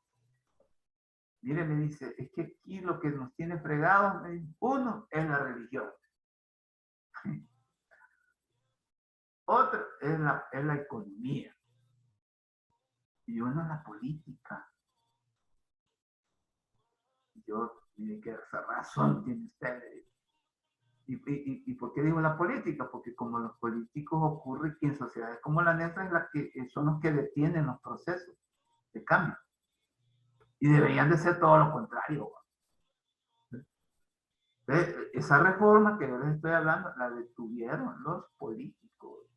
Mire, me dice, es que aquí lo que nos tiene fregados, uno es la religión. Otro es la economía. Y uno es la política. Yo, mire, qué razón tiene usted. ¿Y por qué digo la política? Porque como los políticos ocurre que en sociedades como la nuestra son los que detienen los procesos de cambio. Y deberían de ser todo lo contrario. Esa reforma que yo les estoy hablando, la detuvieron los políticos.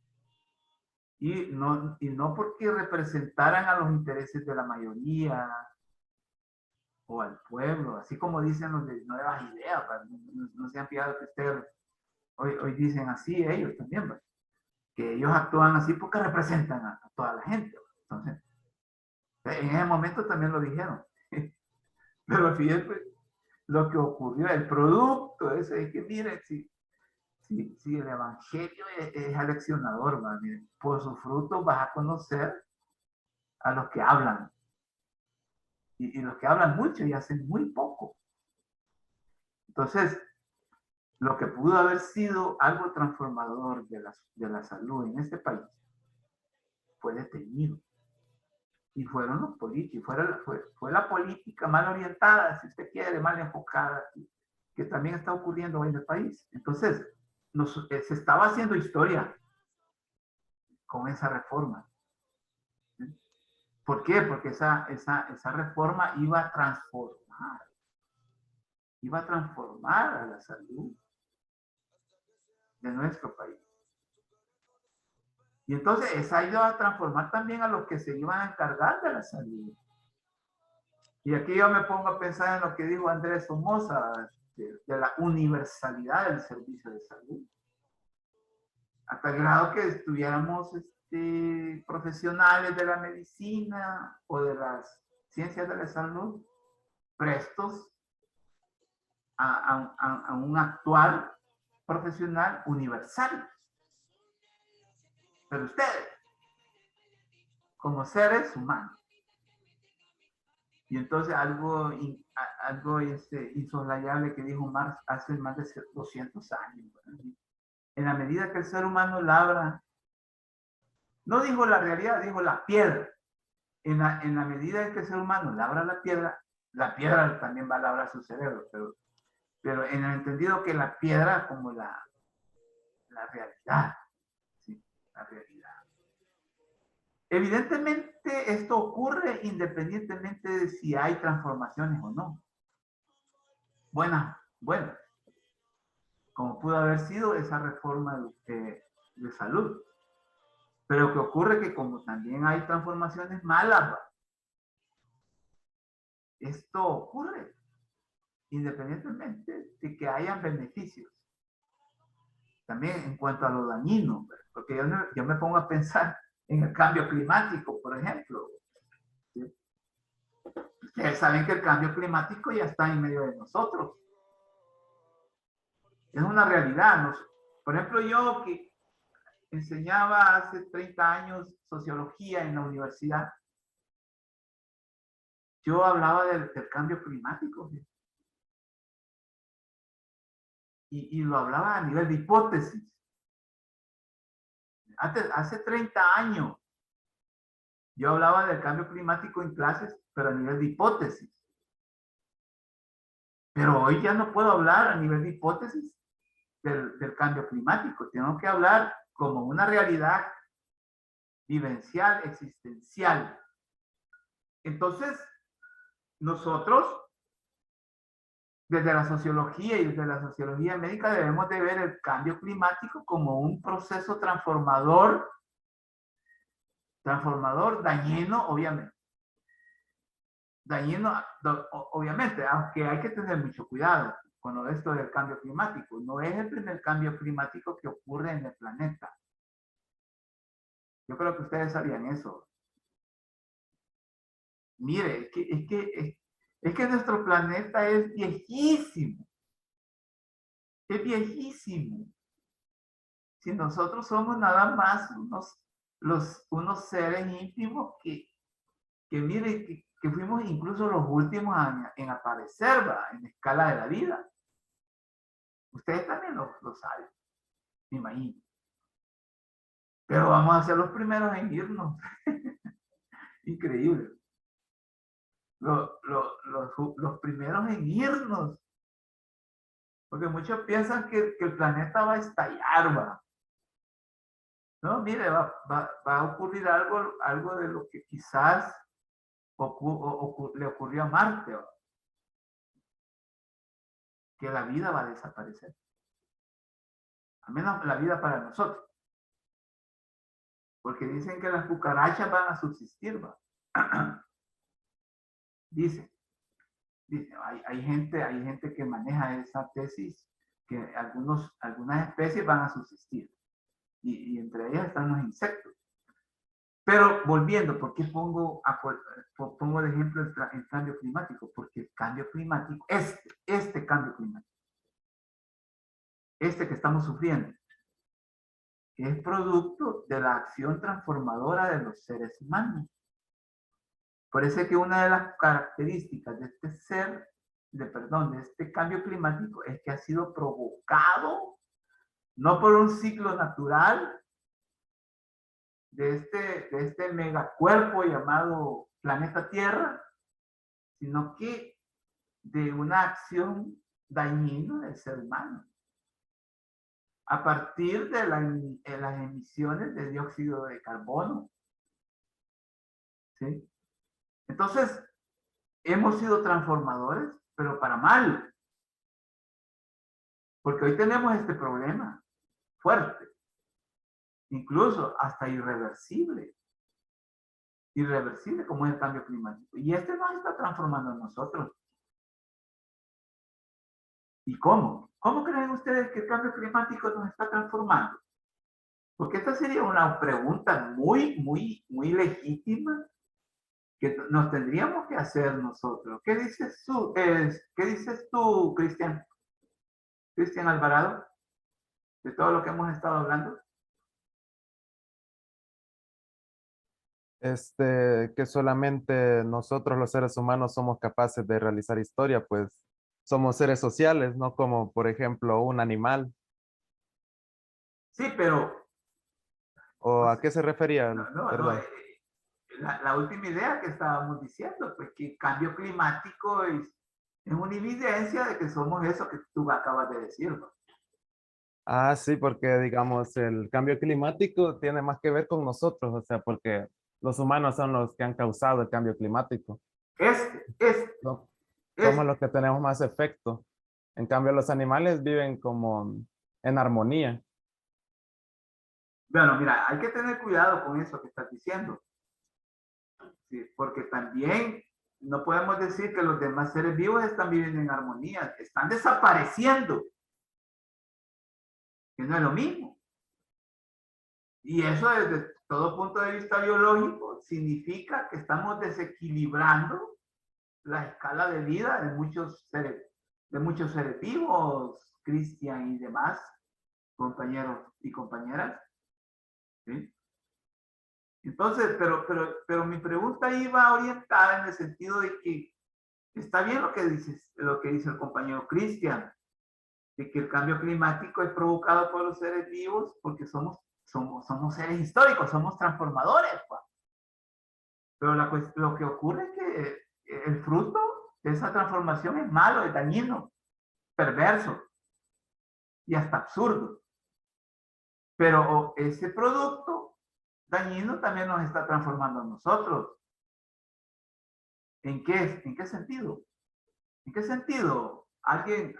Y no porque representaran a los intereses de la mayoría o al pueblo, así como dicen los de Nuevas Ideas, no se han fijado que ustedes hoy dicen así ellos también, ¿verdad? Que ellos actúan así porque representan a toda la gente. Entonces, en ese momento también lo dijeron. Pero fíjense lo que ocurrió, el producto ese, es que miren, si el evangelio es aleccionador, ¿verdad? Miren, por sus frutos vas a conocer a los que hablan. Y los que hablan mucho y hacen muy poco. Entonces, lo que pudo haber sido algo transformador de la salud en este país fue detenido. Y fueron los políticos, fue la política mal orientada, si usted quiere, mal enfocada, que también está ocurriendo hoy en el país. Entonces, se estaba haciendo historia con esa reforma. ¿Por qué? Porque esa reforma iba a transformar a la salud de nuestro país. Y entonces esa iba a transformar también a los que se iban a encargar de la salud. Y aquí yo me pongo a pensar en lo que dijo Andrés Somoza, de la universalidad del servicio de salud. Hasta el grado que estuviéramos profesionales de la medicina o de las ciencias de la salud prestos a un actuar profesional universal. Pero ustedes, como seres humanos, y entonces algo insoslayable que dijo Marx hace más de 200 años, ¿verdad? En la medida que el ser humano labra, no dijo la realidad, dijo la piedra. En la medida en que el ser humano labra la piedra también va a labrar su cerebro, pero en el entendido que la piedra como la realidad, ¿sí? La realidad. Evidentemente esto ocurre independientemente de si hay transformaciones o no. Buenas, como pudo haber sido esa reforma de salud. Pero que ocurre que como también hay transformaciones malas, esto ocurre independientemente de que hayan beneficios. También en cuanto a lo dañino, porque yo me pongo a pensar en el cambio climático, por ejemplo. ¿Sí? Ustedes saben que el cambio climático ya está en medio de nosotros. Es una realidad. Por ejemplo, yo que enseñaba hace 30 años sociología en la universidad, yo hablaba del cambio climático. ¿Sí? Y lo hablaba a nivel de hipótesis. Hace 30 años yo hablaba del cambio climático en clases, pero a nivel de hipótesis. Pero hoy ya no puedo hablar a nivel de hipótesis del cambio climático. Tengo que hablar como una realidad vivencial, existencial. Entonces, nosotros, desde la sociología y desde la sociología médica, debemos de ver el cambio climático como un proceso transformador, dañino, obviamente. Dañino, obviamente, aunque hay que tener mucho cuidado con esto del cambio climático. No es el primer cambio climático que ocurre en el planeta. Yo creo que ustedes sabían eso. Mire, es que nuestro planeta es viejísimo. Es viejísimo. Si nosotros somos nada más unos seres ínfimos que mire, que fuimos incluso los últimos en aparecer, ¿va? En la escala de la vida. Ustedes también lo saben, me imagino. Pero vamos a ser los primeros en irnos. Increíble. Los primeros en irnos. Porque muchos piensan que el planeta va a estallar, ¿va? No, mire, va a ocurrir algo de lo que quizás le ocurrió a Marte, ¿va? Que la vida va a desaparecer. Al menos la vida para nosotros. Porque dicen que las cucarachas van a subsistir, ¿va? Dice, hay gente que maneja esa tesis, que algunas especies van a subsistir. Y entre ellas están los insectos. Pero volviendo, ¿por qué pongo de ejemplo el cambio climático? Porque el cambio climático, este cambio climático, que estamos sufriendo, es producto de la acción transformadora de los seres humanos. Por eso es que una de las características de este cambio climático es que ha sido provocado no por un ciclo natural de este megacuerpo llamado planeta Tierra, sino que de una acción dañina del ser humano. a partir de las emisiones de dióxido de carbono. ¿Sí? Entonces, hemos sido transformadores, pero para mal. Porque hoy tenemos este problema fuerte, incluso hasta irreversible. Irreversible como es el cambio climático. Y este nos está transformando a nosotros. ¿Y cómo? ¿Cómo creen ustedes que el cambio climático nos está transformando? Porque esta sería una pregunta muy legítima que nos tendríamos que hacer nosotros. ¿Qué dices tú, Cristian? Cristian Alvarado, de todo lo que hemos estado hablando. Que solamente nosotros los seres humanos somos capaces de realizar historia, pues somos seres sociales, no como por ejemplo un animal. Sí, pero... ¿O a qué se refería? Perdón. La última idea que estábamos diciendo, pues que el cambio climático es una evidencia de que somos eso que tú acabas de decir, ¿no? Ah, sí, porque digamos el cambio climático tiene más que ver con nosotros, o sea, porque los humanos son los que han causado el cambio climático. No, somos los que tenemos más efecto. En cambio, los animales viven como en armonía. Bueno, mira, hay que tener cuidado con eso que estás diciendo. Sí, porque también no podemos decir que los demás seres vivos están viviendo en armonía, están desapareciendo, que no es lo mismo. Y eso desde todo punto de vista biológico significa que estamos desequilibrando la escala de vida de muchos seres vivos, Cristian y demás compañeros y compañeras. ¿Sí? Entonces, pero mi pregunta iba orientada en el sentido de que está bien lo que dice el compañero Cristian, de que el cambio climático es provocado por los seres vivos porque somos seres históricos, somos transformadores. Pues. Pero lo que ocurre es que el fruto de esa transformación es malo, es dañino, perverso y hasta absurdo. Pero ese producto dañino también nos está transformando a nosotros. ¿En qué sentido? ¿En qué sentido? Alguien,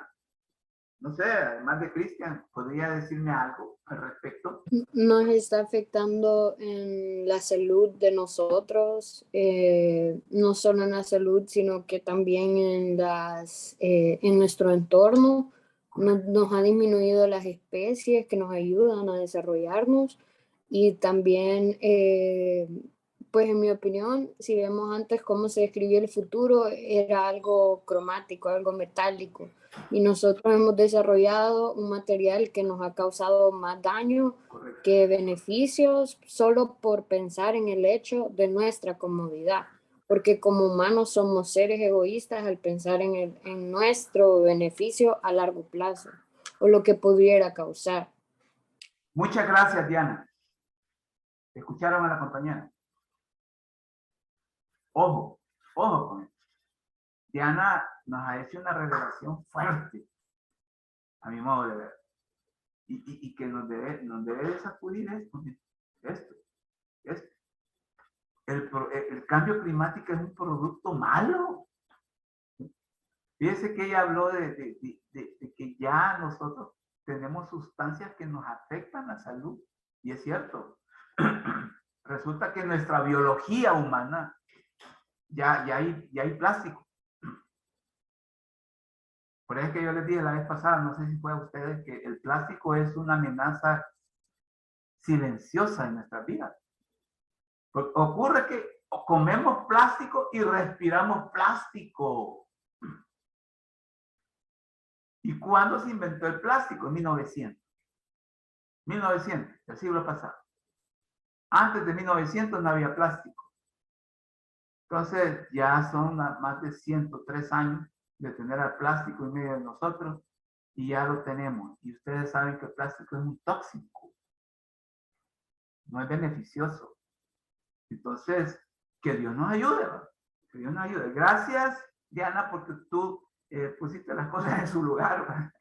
no sé, además de Cristian, ¿podría decirme algo al respecto? Nos está afectando en la salud de nosotros, no solo en la salud, sino que también en nuestro entorno. Nos ha disminuido las especies que nos ayudan a desarrollarnos y también, pues en mi opinión, si vemos antes cómo se describía el futuro, era algo cromático, algo metálico. Y nosotros hemos desarrollado un material que nos ha causado más daño que beneficios solo por pensar en el hecho de nuestra comodidad. Porque como humanos somos seres egoístas al pensar en nuestro beneficio a largo plazo o lo que pudiera causar. Muchas gracias, Diana. ¿Escucharon a la compañera? Ojo con esto. Diana nos ha hecho una revelación fuerte, a mi modo de ver, y que nos debe de sacudir esto. El cambio climático es un producto malo. Fíjese que ella habló de que ya nosotros tenemos sustancias que nos afectan la salud, y es cierto. Resulta que en nuestra biología humana ya hay plástico. Por eso es que yo les dije la vez pasada, no sé si fue a ustedes, que el plástico es una amenaza silenciosa en nuestras vidas. Porque ocurre que comemos plástico y respiramos plástico. ¿Y cuándo se inventó el plástico? En 1900. 1900, el siglo pasado. Antes de 1900 no había plástico. Entonces ya son más de 103 años de tener al plástico en medio de nosotros y ya lo tenemos. Y ustedes saben que el plástico es un tóxico. No es beneficioso. Entonces, que Dios nos ayude, ¿verdad? Que Dios nos ayude. Gracias, Diana, porque tú pusiste las cosas en su lugar, ¿verdad?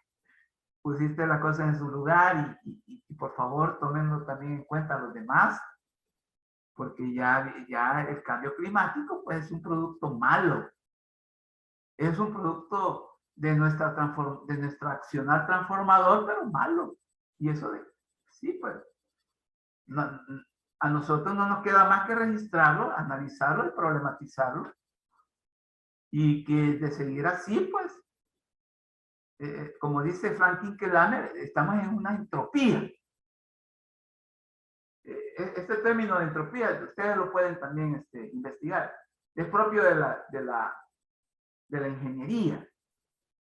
pusiste las cosas en su lugar y por favor tómenlo también en cuenta a los demás, porque ya el cambio climático pues es un producto malo, es un producto de nuestro accionar transformador, pero malo. Y eso sí, pues, a nosotros no nos queda más que registrarlo, analizarlo y problematizarlo. Y que de seguir así, pues, como dice Franklin Kellamer, estamos en una entropía. Este término de entropía, ustedes lo pueden también investigar. Es propio de la ingeniería.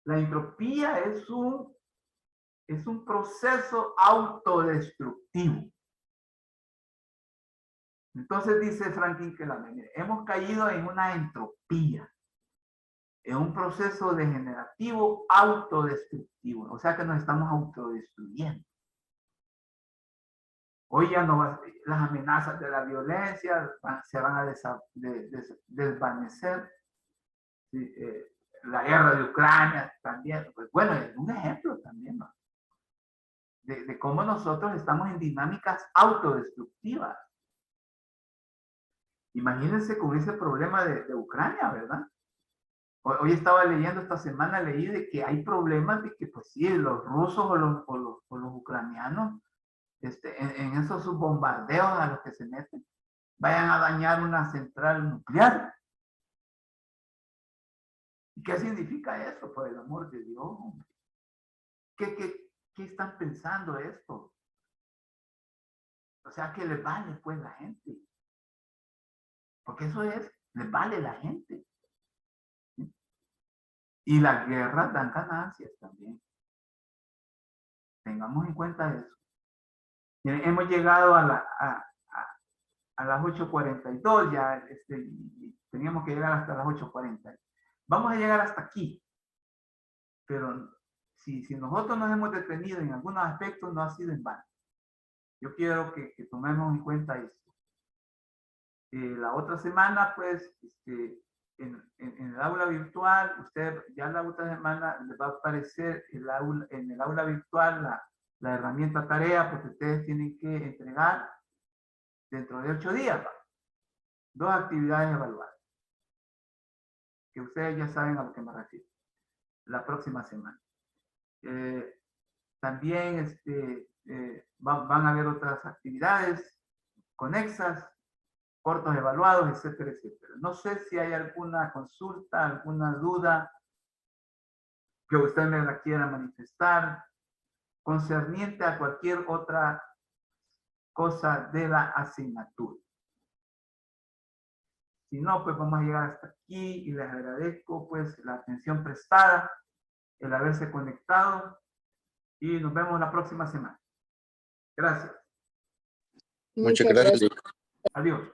La entropía es un proceso autodestructivo. Entonces dice Franklin Kellamer, hemos caído en una entropía, en un proceso degenerativo autodestructivo. O sea que nos estamos autodestruyendo. Hoy ya no las amenazas de la violencia se van a desvanecer. Sí, la guerra de Ucrania también. Pues bueno, es un ejemplo también, ¿no? De cómo nosotros estamos en dinámicas autodestructivas. Imagínense con ese problema de Ucrania, ¿verdad? Hoy estaba leyendo, esta semana leí de que hay problemas de que, pues sí, los rusos o los ucranianos, en esos bombardeos a los que se meten, vayan a dañar una central nuclear. ¿Y qué significa eso? Por el amor de Dios, hombre. ¿Qué están pensando esto? O sea, que les vale, pues, la gente. Porque eso es, les vale la gente. Y las guerras dan ganancias también. Tengamos en cuenta eso. Miren, hemos llegado a las 8:42, ya teníamos que llegar hasta las 8:40. Vamos a llegar hasta aquí. Pero si nosotros nos hemos detenido en algunos aspectos, no ha sido en vano. Yo quiero que tomemos en cuenta esto. La otra semana, pues, en el aula virtual, usted ya la otra semana le va a aparecer en el aula virtual la herramienta tarea, porque ustedes tienen que entregar dentro de 8 días 2 actividades evaluadas, que ustedes ya saben a lo que me refiero, la próxima semana. También van a haber otras actividades conexas, cortos evaluados, etcétera, etcétera. No sé si hay alguna consulta, alguna duda que usted me la quiera manifestar concerniente a cualquier otra cosa de la asignatura. Si no, pues vamos a llegar hasta aquí y les agradezco pues la atención prestada, el haberse conectado y nos vemos la próxima semana. Gracias. Muchas gracias. Lick. Adiós.